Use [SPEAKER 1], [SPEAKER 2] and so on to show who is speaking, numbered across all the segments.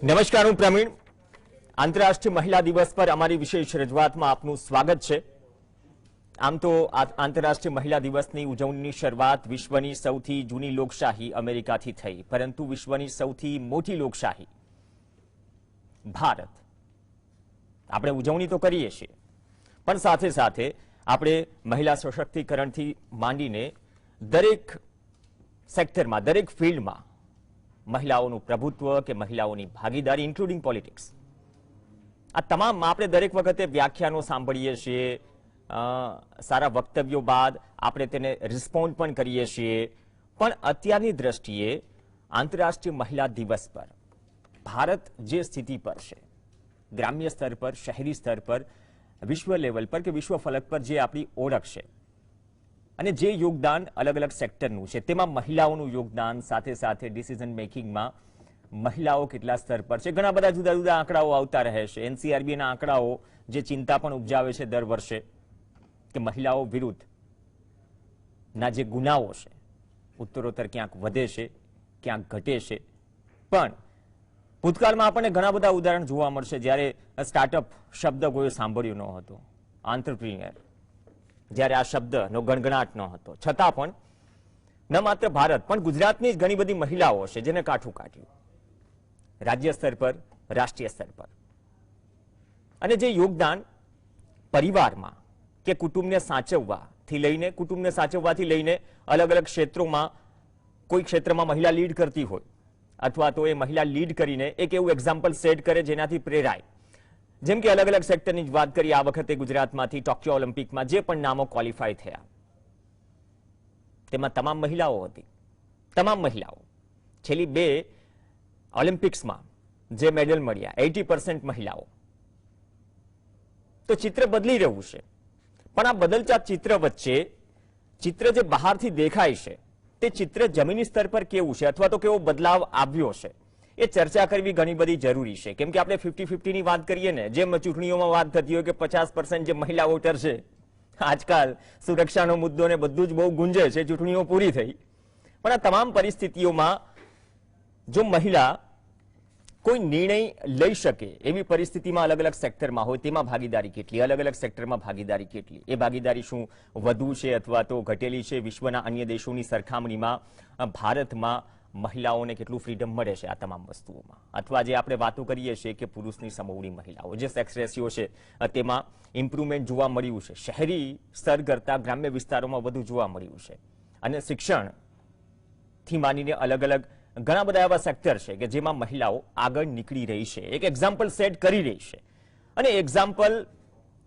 [SPEAKER 1] નમસ્કાર, હું પ્રવીણ. આંતરરાષ્ટ્રીય મહિલા દિવસ પર અમારી વિશેષ રજૂઆતમાં આપનું સ્વાગત છે. આમ તો આંતરરાષ્ટ્રીય મહિલા દિવસની ઉજવણીની શરૂઆત વિશ્વની સૌથી જૂની લોકશાહી અમેરિકાથી થઈ, પરંતુ વિશ્વની સૌથી મોટી લોકશાહી ભારત. આપણે ઉજવણી તો કરીએ છીએ, પણ સાથે સાથે આપણે મહિલા સશક્તિકરણથી માંડીને દરેક સેક્ટરમાં, દરેક ફિલ્ડમાં મહિલાઓનું પ્રભુત્વ કે મહિલાઓની ભાગીદારી, ઇન્ક્લુડિંગ પોલિટિક્સ, આ તમામ આપણે દરેક વખતે વ્યાખ્યાનો સાંભળીએ છીએ. સારા વક્તવ્યો બાદ આપણે તેને રિસ્પોન્ડ પણ કરીએ છીએ. પણ અત્યારની દ્રષ્ટિએ આંતરરાષ્ટ્રીય મહિલા દિવસ પર ભારત જે સ્થિતિ પર છે, ગ્રામ્ય સ્તર પર, શહેરી સ્તર પર, વિશ્વ લેવલ પર કે વિશ્વ ફલક પર જે આપણી ઓળખ છે અને જે યોગદાન અલગ અલગ સેક્ટરનું છે, તેમાં મહિલાઓનું યોગદાન, સાથે સાથે ડિસિઝન મેકિંગમાં મહિલાઓ કેટલા સ્તર પર છે. ઘણા બધા જુદા જુદા આંકડાઓ આવતા રહે છે. એનસીઆરબીના આંકડાઓ જે ચિંતા પણ ઉપજાવે છે દર વર્ષે કે મહિલાઓ વિરુદ્ધ ના જે ગુનાઓ છે ઉત્તરોત્તર ક્યાંક વધે છે, ક્યાંક ઘટે છે. પણ ભૂતકાળમાં આપણને ઘણા બધા ઉદાહરણ જોવા મળશે જ્યારે સ્ટાર્ટઅપ શબ્દ કોઈ સાંભળ્યો ન હતો, આંત્રપ્રિન્યોર, જ્યારે આ શબ્દનો ગણગણાટ ન હતો, છતાં પણ ન માત્ર ભારત પણ ગુજરાતની જ ઘણી બધી મહિલાઓ છે જેને કાઠું કાઢ્યું રાજ્ય સ્તર પર, રાષ્ટ્રીય સ્તર પર. અને જે યોગદાન પરિવારમાં કે કુટુંબને સાચવવાથી લઈને અલગ અલગ ક્ષેત્રોમાં, કોઈ ક્ષેત્રમાં મહિલા લીડ કરતી હોય અથવા તો એ મહિલા લીડ કરીને એક એવું એક્ઝામ્પલ સેટ કરે જેનાથી પ્રેરાય. જેમ કે અલગ અલગ સેક્ટરની જ વાત કરીએ, આ વખતે ગુજરાતમાંથી ટોક્યો ઓલિમ્પિકમાં જે પણ નામો ક્વોલિફાય થયા તેમાં તમામ મહિલાઓ હતી. તમામ મહિલાઓ. છેલ્લી 2 ઓલિમ્પિક્સમાં જે મેડલ મળ્યા 80% મહિલાઓ. તો ચિત્ર બદલી રહ્યું છે. પણ આ બદલતા ચિત્ર વચ્ચે ચિત્ર જે બહારથી દેખાય છે તે ચિત્ર જમીની સ્તર પર કેવું છે અથવા તો કેવો બદલાવ આવ્યો છે એ ચર્ચા કરવી ઘણી બધી જરૂરી છે. કેમ કે આપણે 50-50 ની વાત કરીએ ને, જેમ ચૂંટણીઓમાં વાત થતી હોય કે 50% જે મહિલા વોટર છે, આજકાલ સુરક્ષાનો મુદ્દો ને બધું જ બહુ ગુંજે છે, ચૂંટણીઓ પૂરી થઈ. પણ આ તમામ પરિસ્થિતિઓમાં જો મહિલા કોઈ નિર્ણય લઈ શકે એવી પરિસ્થિતિમાં અલગ અલગ સેક્ટરમાં હોય, તેમાં ભાગીદારી કેટલી, અલગ અલગ સેક્ટરમાં ભાગીદારી કેટલી, એ ભાગીદારી શું વધુ છે અથવા તો ઘટેલી છે? વિશ્વના અન્ય દેશોની સરખામણીમાં ભારતમાં મહિલાઓને કેટલું ફ્રીડમ મળે છે આ તમામ વસ્તુઓમાં? અથવા જે આપણે વાતો કરીએ છીએ કે પુરુષની સમોવડી મહિલાઓ, જે સેક્સ રેશિયો છે તેમાં ઇમ્પ્રુવમેન્ટ જોવા મળ્યું છે, શહેરી સ્તર કરતાં ગ્રામ્ય વિસ્તારોમાં વધુ જોવા મળ્યું છે. અને શિક્ષણથી માંડીને અલગ અલગ ઘણા બધા એવા સેક્ટર છે કે જેમાં મહિલાઓ આગળ નીકળી રહી છે, એક એક્ઝામ્પલ સેટ કરી રહી છે. અને એક્ઝામ્પલ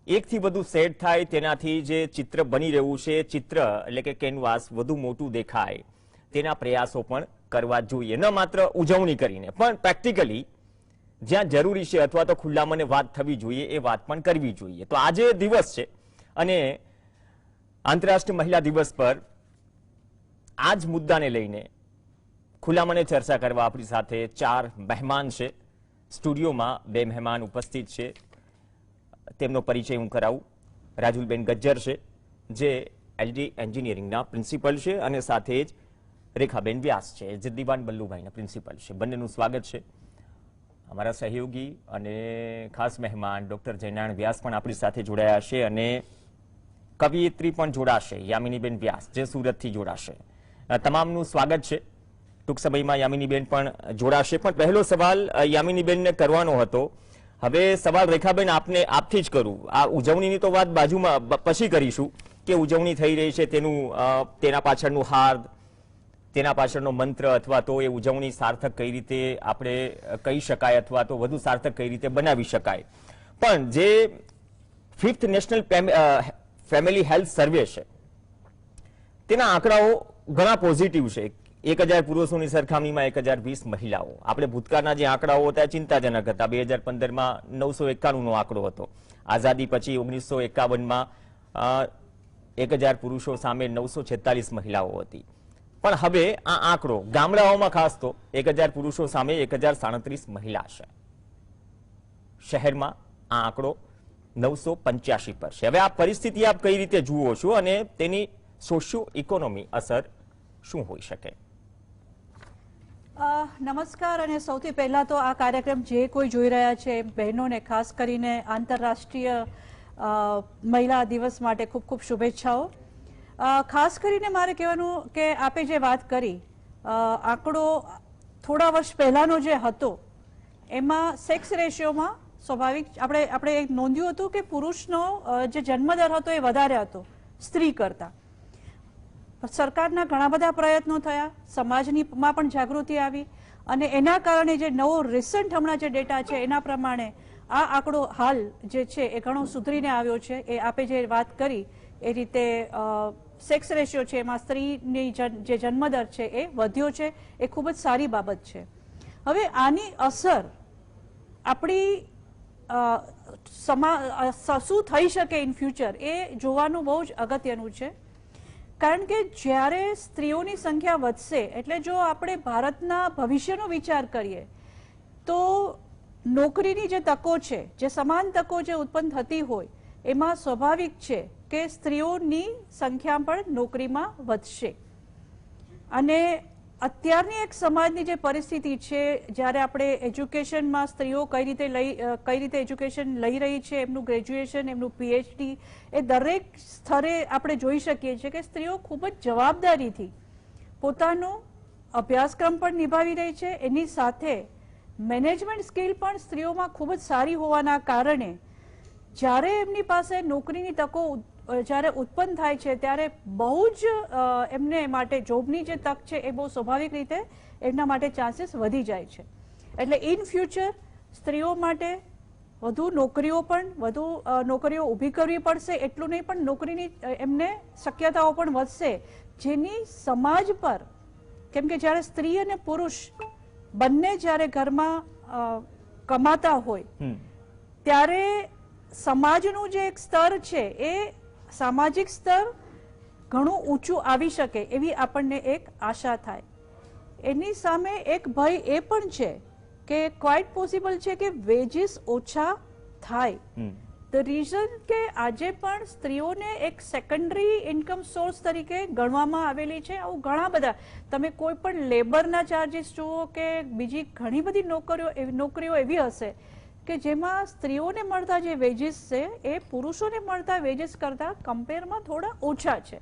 [SPEAKER 1] એકથી વધુ સેટ થાય તેનાથી જે ચિત્ર બની રહ્યું છે, ચિત્ર એટલે કે કેનવાસ વધુ મોટું દેખાય, તેના પ્રયાસો પણ કરવા જોઈએ. ન માત્ર ઉજવણી કરીને, પણ પ્રેક્ટિકલી જ્યાં જરૂરી છે અથવા તો ખુલ્લા મને વાત થવી જોઈએ એ વાત પણ કરવી જોઈએ. તો આજે દિવસ છે અને આંતરરાષ્ટ્રીય મહિલા દિવસ પર આ જ મુદ્દાને લઈને ખુલ્લા મને ચર્ચા કરવા આપણી સાથે 4 મહેમાન છે. સ્ટુડિયોમાં 2 મહેમાન ઉપસ્થિત છે. તેમનો પરિચય હું કરાવું. રાજુલબેન ગજ્જર છે જે એલડી એન્જિનિયરિંગના પ્રિન્સિપલ છે અને સાથે જ રેખાબેન વ્યાસ છે જે દિવાન બલ્લુભાઈના પ્રિન્સિપલ છે. બંનેનું સ્વાગત છે. અમારા સહયોગી અને ખાસ મહેમાન ડોક્ટર જયનારાયણ વ્યાસ પણ આપણી સાથે જોડાયા છે અને કવિયત્રી પણ જોડાશે, યામિનીબેન વ્યાસ, જે સુરતથી જોડાશે. તમામનું સ્વાગત છે. ટૂંક સમયમાં યામિનીબેન પણ જોડાશે. પણ પહેલો સવાલ યામિનીબેનને કરવાનો હતો. હવે સવાલ રેખાબેન આપથી જ કરું. આ ઉજવણીની તો વાત બાજુમાં પછી કરીશું કે ઉજવણી થઈ રહી છે તેના પાછળનું હાર્દ, તેના પાછળનો મંત્ર અથવા તો એ ઉજવણી સાર્થક કઈ રીતે આપણે કહી શકાય અથવા તો વધુ સાર્થક કઈ રીતે બનાવી શકાય. પણ જે 5th નેશનલ ફેમિલી હેલ્થ સર્વે છે તેના આંકડાઓ ઘણા પોઝિટિવ છે. 1000 પુરુષોની સરખામણીમાં 1020 મહિલાઓ. આપણે ભૂતકાળના જે આંકડાઓ હતા ચિંતાજનક હતા. 2015માં 991નો આંકડો હતો. આઝાદી પછી 1951માં 1000 પુરુષો સામે 946 મહિલાઓ હતી. પણ હવે આ આંકડો ગામડાઓમાં ખાસ તો 1000 પુરુષો સામે 1037 મહિલા છે. શહેરમાં આ આંકડો 985 પર છે. હવે આ પરિસ્થિતિ આપ કઈ રીતે જુઓ છો અને તેની સોશિયો ઇકોનોમી અસર શું હોઈ શકે?
[SPEAKER 2] નમસ્કાર. અને સૌથી પહેલા તો આ કાર્યક્રમ જે કોઈ જોઈ રહ્યા છે બહેનોને ખાસ કરીને આંતરરાષ્ટ્રીય મહિલા દિવસ માટે ખૂબ ખૂબ શુભેચ્છાઓ. ખાસ કરીને મારે કહેવાનું કે આપે જે વાત કરી આંકડો થોડા વર્ષ પહેલાનો જે હતો એમાં સેક્સ રેશિયોમાં સ્વાભાવિક આપણે નોંધ્યું હતું કે પુરુષનો જે જન્મદર હતો એ વધારે હતો સ્ત્રી કરતા. સરકારના ઘણા બધા પ્રયત્નો થયા, સમાજમાં પણ જાગૃતિ આવી અને એના કારણે જે નવો રિસન્ટ હમણાં જે ડેટા છે એના પ્રમાણે આ આંકડો હાલ જે છે એ ઘણો સુધરીને આવ્યો છે. એ આપે જે વાત કરી એ રીતે સેક્સ રેશિયો છે એમાં સ્ત્રીની જે જન્મદર છે એ વધ્યો છે, એ ખૂબ જ સારી બાબત છે. હવે આની અસર આપણી શું થઈ શકે ઇન ફ્યુચર એ જોવાનું બહુ જ અગત્યનું છે. કારણ કે જ્યારે સ્ત્રીઓની સંખ્યા વધશે એટલે જો આપણે ભારતના ભવિષ્યનો વિચાર કરીએ તો નોકરીની જે તકો છે, જે સમાન તકો જે ઉત્પન્ન થતી હોય એમાં સ્વાભાવિક છે કે સ્ત્રીઓની સંખ્યા પણ નોકરીમાં વધશે. અને અત્યારની એક સમાજની જે પરિસ્થિતિ છે, જ્યારે આપણે એજ્યુકેશનમાં સ્ત્રીઓ કઈ રીતે એજ્યુકેશન લઈ રહી છે, એમનું ગ્રેજ્યુએશન, એમનું પીએચડી, એ દરેક સ્તરે આપણે જોઈ શકીએ છીએ કે સ્ત્રીઓ ખૂબ જ જવાબદારીથી પોતાનો અભ્યાસક્રમ પણ નિભાવી રહી છે. એની સાથે મેનેજમેન્ટ સ્કિલ પણ સ્ત્રીઓમાં ખૂબ જ સારી હોવાના કારણે જ્યારે એમની પાસે નોકરીની તકો જ્યારે ઉત્પન્ન થાય છે ત્યારે બહુ જ એમને માટે જોબની જે તક છે એ બહુ સ્વાભાવિક રીતે એમના માટે ચાન્સીસ વધી જાય છે. એટલે ઇન ફ્યુચર સ્ત્રીઓ માટે વધુ નોકરીઓ ઊભી કરવી પડશે. એટલું નહીં પણ નોકરીની એમને શક્યતાઓ પણ વધશે, જેની સમાજ પર, કેમ કે જ્યારે સ્ત્રી અને પુરુષ બંને જ્યારે ઘરમાં કમાતા હોય ત્યારે સમાજનું જે એક સ્તર છે એ સામાજિક સ્તર ઘણું ઊંચું આવી શકે એવી આપણને એક આશા થાય. એની સામે એક ભય એ પણ છે કે ક્વાઇટ પોસિબલ છે કે વેજીસ ઓછા થાય. ધ રીઝન કે આજે પણ સ્ત્રીઓને એક સેકન્ડરી ઇન્કમ સોર્સ તરીકે ગણવામાં આવેલી છે. આવું ઘણા બધા તમે કોઈ પણ લેબરના ચાર્જીસ જુઓ કે બીજી ઘણી બધી નોકરીઓ એવી હશે કે જેમાં સ્ત્રીઓને મળતા જે વેજીસ છે એ પુરુષોને મળતા વેજીસ કરતા કમ્પેરમાં થોડા ઓછા છે.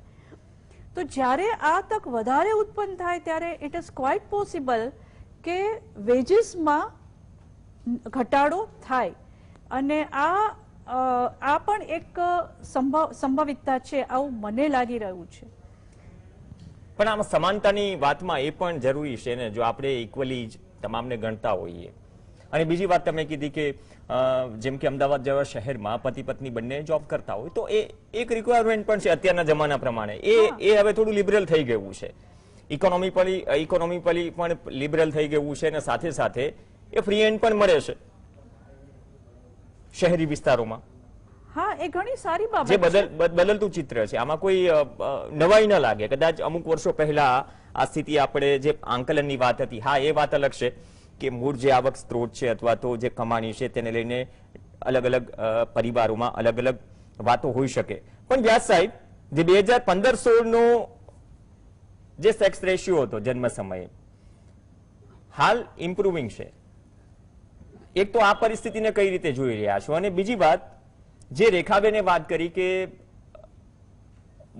[SPEAKER 2] તો જ્યારે આ તક વધારે ઉત્પન્ન થાય ત્યારે ઇટ ઇઝ ક્વાઇટ પોસિબલ કે વેજીસમાં ઘટાડો થાય. અને આ પણ એક સંભવિતતા છે, આવું મને લાગી રહ્યું છે.
[SPEAKER 1] પણ આમાં સમાનતાની વાતમાં એ પણ જરૂરી છે ને, જો આપણે ઇક્વલી જ તમામને ગણતા હોઈએ. અને બીજી વાત તમે કીધી કે જેમ કે અમદાવાદ જેવા શહેરમાં પતિ પત્ની બંને જોબ કરતા હોય તો એ એક રિક્વાયરમેન્ટ પણ છે અત્યારના જમાના પ્રમાણે. એ હવે થોડું લિબરલ થઈ ગયું છે, ઇકોનોમિકલી પણ લિબરલ થઈ ગયું છે અને સાથે સાથે એ ફ્રી હેન્ડ પણ મળે છે શહેરી વિસ્તારોમાં.
[SPEAKER 2] હા, એ ઘણી સારી બાબત
[SPEAKER 1] છે, જે બદલતું ચિત્ર છે. આમાં કોઈ નવાઈ ન લાગે. કદાચ અમુક વર્ષો પહેલા આ સ્થિતિ આપણે જે આંકલનની વાત હતી, હા એ વાત અલગ છે કે મૂળ જે આવક સ્ત્રોત છે અથવા તો જે કમાણી છે તેને લઈને અલગ અલગ પરિવારોમાં અલગ અલગ વાતો હોઈ શકે. પણ વ્યાસ સાહેબ, જે 2015-16 નો જે સેક્સ રેશિયો હતો જન્મ સમયે, હાલ ઇમ્પ્રુવિંગ છે. એક તો આ પરિસ્થિતિને કઈ રીતે જોઈ રહ્યા છો? અને બીજી વાત, જે રેખાબેને વાત કરી કે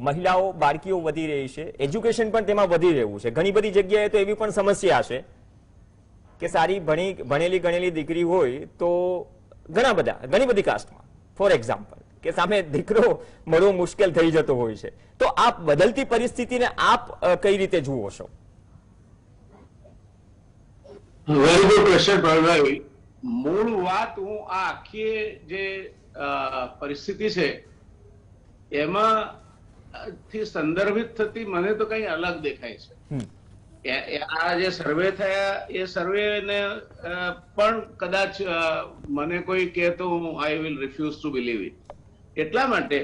[SPEAKER 1] મહિલાઓ, બાળકીઓ વધી રહી છે, એજ્યુકેશન પણ તેમાં વધી રહ્યું છે. ઘણી બધી જગ્યાએ તો એવી પણ સમસ્યા છે કે સારી ભણેલી ગણેલી દીકરી હોય તો ઘણી બધી કાસ્ટમાં ફોર એક્ઝામ્પલ કે સામે દીકરો મળવો મુશ્કેલ થઈ જતો હોય છે. તો આ બદલતી પરિસ્થિતિને આપ કઈ રીતે જુઓ છો?
[SPEAKER 3] Very good question Pravinbhai. મૂળ વાત હું આ આખી જે પરિસ્થિતિ છે એમાં થી સંદર્ભિત થતી મને તો કઈ અલગ દેખાય છે. આ જે સર્વે થયા એ સર્વે ને પણ કદાચ મને કોઈ કહે તો I will refuse two believe it. એટલા માટે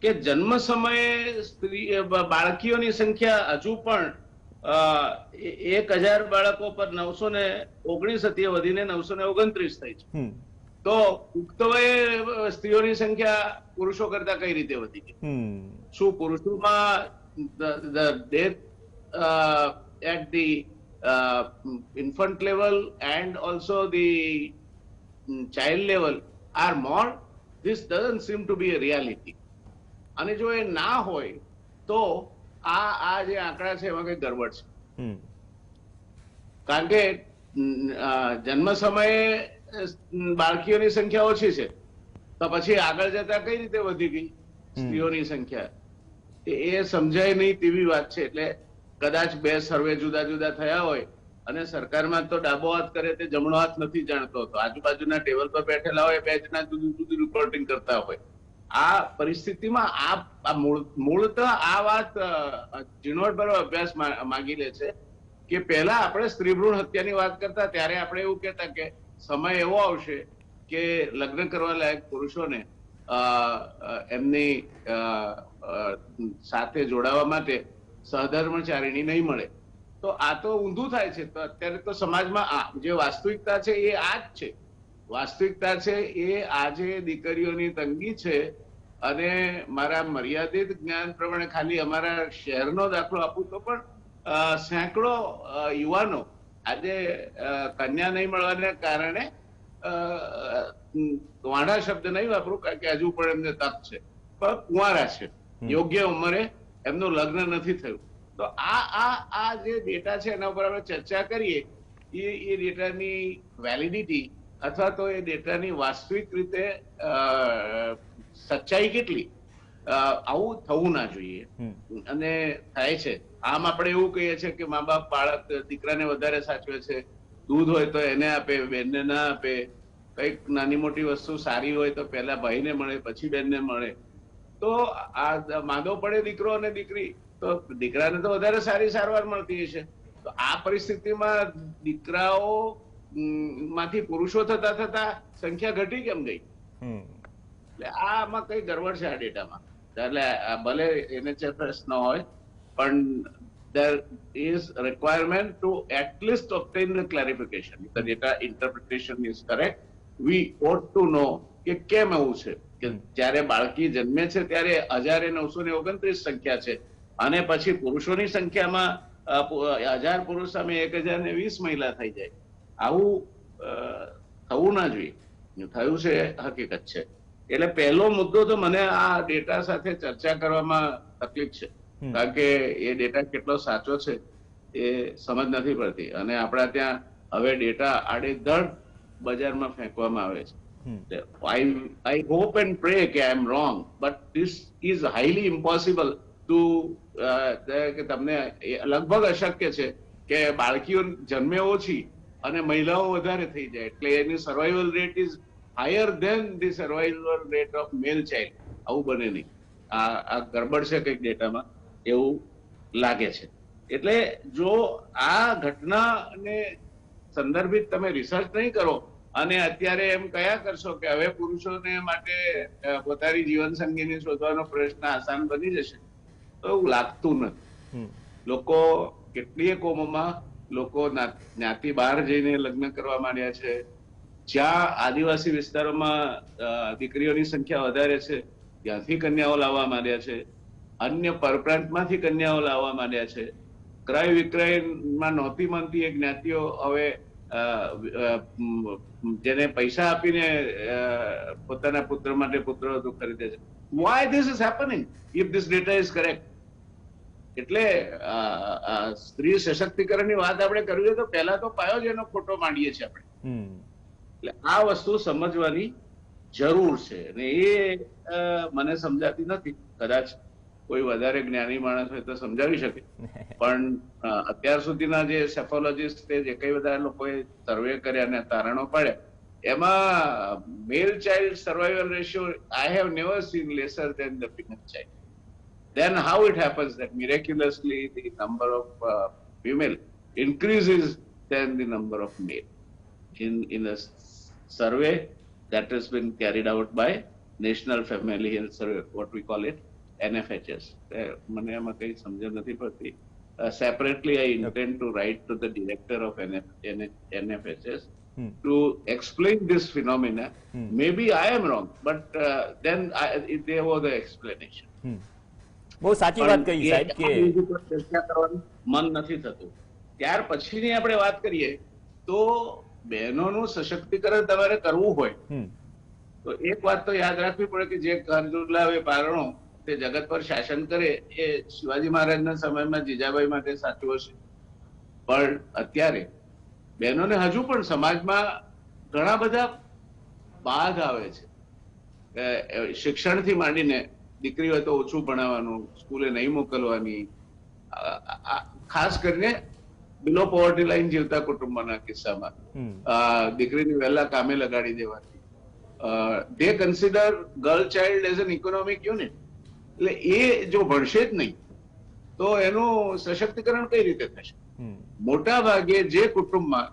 [SPEAKER 3] કે જન્મ સમયે બાળકીઓની સંખ્યા હજુ પણ 1000 બાળકો પર 919 હતી, વધીને 929 થઈ છે. તો પુખ્ત વયે સ્ત્રીઓની સંખ્યા પુરુષો કરતા કઈ રીતે વધી ગઈ? શું પુરુષોમાં death at the infant level and also the child level are more, this doesn't seem to be a reality. અને જો એ ના હોય તો આ જે આંકડા છે એમાં કઈ ગરબડ છે.
[SPEAKER 1] હમ.
[SPEAKER 3] કારણ કે જન્મ સમયે બાળકીઓની સંખ્યા ઓછી છે તો પછી આગળ જતા કઈ રીતે વધી ગઈ સ્ત્રીઓની સંખ્યા, એ સમજાય નહીં તેવી વાત છે. એટલે કદાચ બે સર્વે જુદા જુદા થયા હોય અને સરકારમાં તો ડાબો હાથ કરે તે જમણો હાથ નથી જાણતો હતો, આજુબાજુના ટેબલ પર બેઠેલા હોય બે જણા જુદી જુદી રિપોર્ટિંગ કરતા હોય. આ પરિસ્થિતિમાં આ મૂળતઃ આ વાત ઝીણવટભરો અભ્યાસ માંગી લે છે કે પહેલા આપણે સ્ત્રી ભ્રૂણ હત્યાની વાત કરતા ત્યારે આપણે એવું કહેતા કે સમય એવો આવશે કે લગ્ન કરવા લાયક પુરુષોને એમની સાથે જોડાવા માટે સહધર્મચારીણી નહીં મળે. તો આ તો ઊંધું થાય છે. તો અત્યારે તો સમાજમાં જે વાસ્તવિકતા છે એ આ જ છે. વાસ્તવિકતા છે એ આજે દીકરીઓની તંગી છે. અને મારા મર્યાદિત જ્ઞાન પ્રમાણે ખાલી અમારા શહેરનો દાખલો આપું તો પણ સેંકડો યુવાનો આજે કન્યા નહીં મળવાને કારણે, વાંઢા શબ્દ નહીં વાપરું કારણ કે હજુ પણ એમને તક છે, પણ કુંવારા છે, યોગ્ય ઉંમરે એમનું લગ્ન નથી થયું. તો આ જે ડેટા છે એના ઉપર આપણે ચર્ચા કરીએ એ ડેટાની વેલિડિટી અથવા તો એ ડેટાની વાસ્તવિક રીતે સચ્ચાઈ કેટલી, આવું થવું ના જોઈએ. અને થાય છે. આમ આપણે એવું કહીએ છીએ કે મા બાપ બાળક દીકરાને વધારે સાચવે છે, દૂધ હોય તો એને આપે, બેનને ના આપે, કઈક નાની મોટી વસ્તુ સારી હોય તો પહેલા ભાઈને મળે પછી બેનને મળે. તો આ માંદો પડે દીકરો અને દીકરી તો દીકરાને તો વધારે સારી સારવાર મળતી હશે. તો આ પરિસ્થિતિમાં દીકરાઓ માંથી પુરુષો થતા થતા સંખ્યા ઘટી કેમ ગઈ? એટલે આમાં કઈ ગરબડ છે આ ડેટામાં. એટલે ભલે NHFS ન હોય પણ there is requirement to at least obtain the clarification. If the data interpretation is correct, we ought to know કે કેમ એવું છે કે જયારે બાળકી જન્મે છે ત્યારે 1929 સંખ્યા છે અને પછી પુરુષોની સંખ્યામાં 1000 પુરુષ સામે 1020 મહિલા થઈ જાય. આવું થવું ના જોઈએ. થયું છે હકીકત છે. એટલે પહેલો મુદ્દો તો મને આ ડેટા સાથે ચર્ચા કરવામાં તકલીફ છે કારણ કે એ ડેટા કેટલો સાચો છે એ સમજ નથી પડતી. અને આપણા ત્યાં હવે ડેટા આડેધડ બજારમાં ફેંકવામાં આવે છે. I hope and pray કે I am wrong, but this is highly impossible to કે તમને લગભગ અશક્ય છે કે બાળકીઓ જન્મે ઓછી અને મહિલાઓ વધારે થઈ જાય એટલે એની survival rate is higher than the survival rate of male child. આવું બને નહીં. આ ગરબડ છે કંઈક ડેટામાં એવું લાગે છે. એટલે જો આ ઘટનાને સંદર્ભિત તમે રિસર્ચ નહીં કરો અને અત્યારે એમ કયા કરશો કે હવે પુરુષોને માટે પોતાની જીવન સંગીની શોધવાનો પ્રશ્ન આસાન બની જશે તો એવું લાગતું નથી. લોકો કેટલીય કોમોમાં લોકો જ્ઞાતિ બહાર જઈને લગ્ન કરવા માંડ્યા છે. જ્યાં આદિવાસી વિસ્તારોમાં દીકરીઓની સંખ્યા વધારે છે ત્યાંથી કન્યાઓ લાવવા માંડ્યા છે. અન્ય પરપ્રાંતમાંથી કન્યાઓ લાવવા માંડ્યા છે. ક્રય વિક્રયમાં નહોતી માનતી એ જ્ઞાતિઓ હવે જેને પૈસા આપીને પોતાના પુત્ર માટે પુત્રવધુ ખરીદે છે. Why this is happening if this data is correct? એટલે સ્ત્રી સશક્તિકરણની વાત આપણે કરવી તો પહેલા તો પાયો જ એનો ખોટો માંડીએ છીએ આપણે. એટલે આ વસ્તુ સમજવાની જરૂર છે અને એ મને સમજાતી નથી. કદાચ કોઈ વધારે જ્ઞાની માણસ હોય તો સમજાવી શકે પણ અત્યાર સુધીના જે સેફોલોજીસ્ટ જે કઈ બધા લોકોએ સર્વે કર્યા અને તારણો પાડ્યા એમાં male child survival ratio I have never seen lesser than the female child. Then how it happens that miraculously the number of female increases than the number of male in a survey that has been carried out by National Family Health Survey, what we call it, NFHS. મને એમાં કઈ સમજણ નથી પડતી. Separately, I intend to write to the director of NFHS to explain this phenomena. Maybe I am wrong, but then they were the explanation.
[SPEAKER 1] બહુ સાચી વાત કહી સાહેબ કે
[SPEAKER 3] ચર્ચા કરવાનું મન નથી થતું. ત્યાર પછીની આપણે વાત કરીએ તો બહેનોનું સશક્તિકરણ તમારે કરવું હોય તો એક વાત તો યાદ રાખવી પડે કે જે ઘર ઝુલાવે પારણો તે જગત પર શાસન કરે એ શિવાજી મહારાજના સમયમાં જીજાબાઈ માટે સાચું હશે, પણ અત્યારે બહેનોને હજુ પણ સમાજમાં ઘણા બધા બાધ આવે છે. શિક્ષણથી માંડીને દીકરી હોય તો ઓછું ભણાવવાનું, સ્કૂલે નહીં મોકલવાની, ખાસ કરીને બિલો પોવર્ટી લાઈન જીવતા કુટુંબોના કિસ્સામાં દીકરીને વહેલા કામે લગાડી દેવાની. they consider girl child as an economic unit. એટલે એ જો ભણશે જ નહીં તો એનું સશક્તિકરણ કઈ રીતે થશે? મોટા ભાગે જે કુટુંબમાં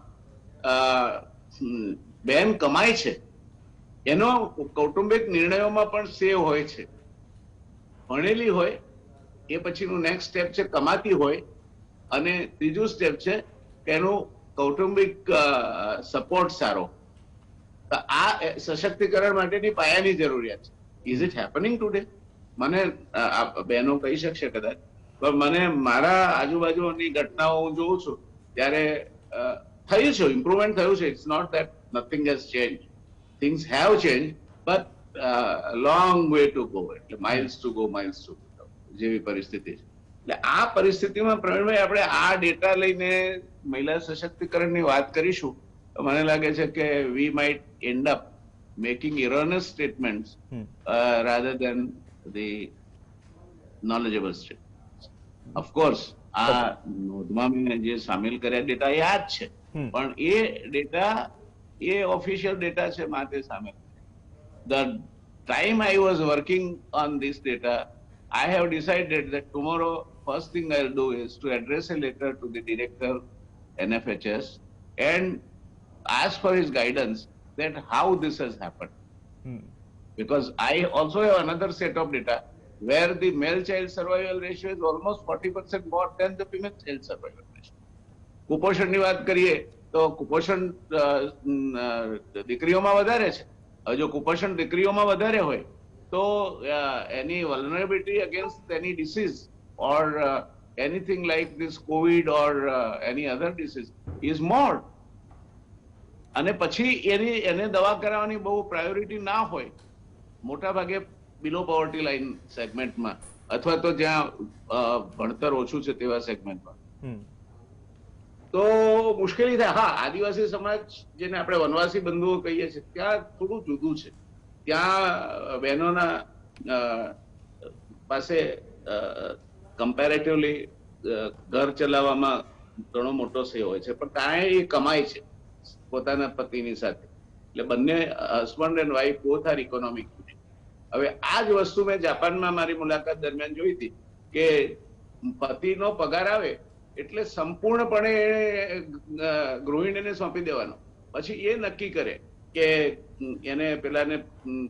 [SPEAKER 3] બેન કમાય છે એનો કૌટુંબિક નિર્ણયોમાં પણ સેવ હોય છે. ભણેલી હોય એ પછીનું નેક્સ્ટ સ્ટેપ છે કમાતી હોય, અને ત્રીજું સ્ટેપ છે એનું કૌટુંબિક સપોર્ટ સારો. આ સશક્તિકરણ માટેની પાયાની જરૂરિયાત છે. Is it happening today? મને બહેનો કહી શકશે કદાચ, પણ મને મારા આજુબાજુની ઘટનાઓ હું જોઉં છું ત્યારે થયું છે, ઇમ્પ્રુવમેન્ટ થયું છે. It's not that nothing has change, things have change, but long way to go, એટલે માઇલ્સ ટુ ગો જેવી પરિસ્થિતિ છે. એટલે આ પરિસ્થિતિમાં પ્રવીણભાઈ આપણે આ ડેટા લઈને મહિલા સશક્તિકરણની વાત કરીશું તો મને લાગે છે કે we might end up making erroneous statements rather than the knowledgeable statements. Of course, આ નોંધમાં મેં જે સામેલ કર્યા ડેટા એ આ જ છે, પણ એ ડેટા એ ઓફિશિયલ ડેટા છે માટે સામેલ. The time I was working on this data, I have decided that tomorrow first thing I'll do is to address a letter to the director NFHS and ask for his guidance that how this has happened. Because I also have another set of data where the male child survival ratio is almost 40% more than the female child survival ratio. કુપોષણની વાત કરીએ તો કુપોષણ દીકરીઓમાં વધારે છે. હવે જો કુપોષણ દીકરીઓમાં વધારે હોય તો એની vulnerability against any disease or anything like this COVID or any other disease is more. અને પછી એને દવા કરાવવાની બહુ પ્રાયોરિટી ના હોય મોટા ભાગે બિલો પોવર્ટી લાઈન સેગમેન્ટમાં, અથવા તો જ્યાં ભણતર ઓછું છે તેવા સેગમેન્ટમાં, તો મુશ્કેલી થાય. હા, આદિવાસી સમાજ જેને આપણે વનવાસી બંધુઓ કહીએ છીએ ત્યાં થોડું જુદું છે. ત્યાં બહેનોના પાસે કમ્પેરેટિવલી ઘર ચલાવવામાં ઘણો મોટો સે હોય છે, પણ ત્યાં એ કમાય છે પોતાના પતિની સાથે. એટલે બંને husband and wife both are economic unit. હવે આ જ વસ્તુ મેં જાપાનમાં મારી મુલાકાત દરમિયાન જોઈ હતી કે પતિનો પગાર આવે એટલે સંપૂર્ણપણે ગૃહિણીને સોંપી દેવાનો. પછી એ નક્કી કરે કે એને પેલાને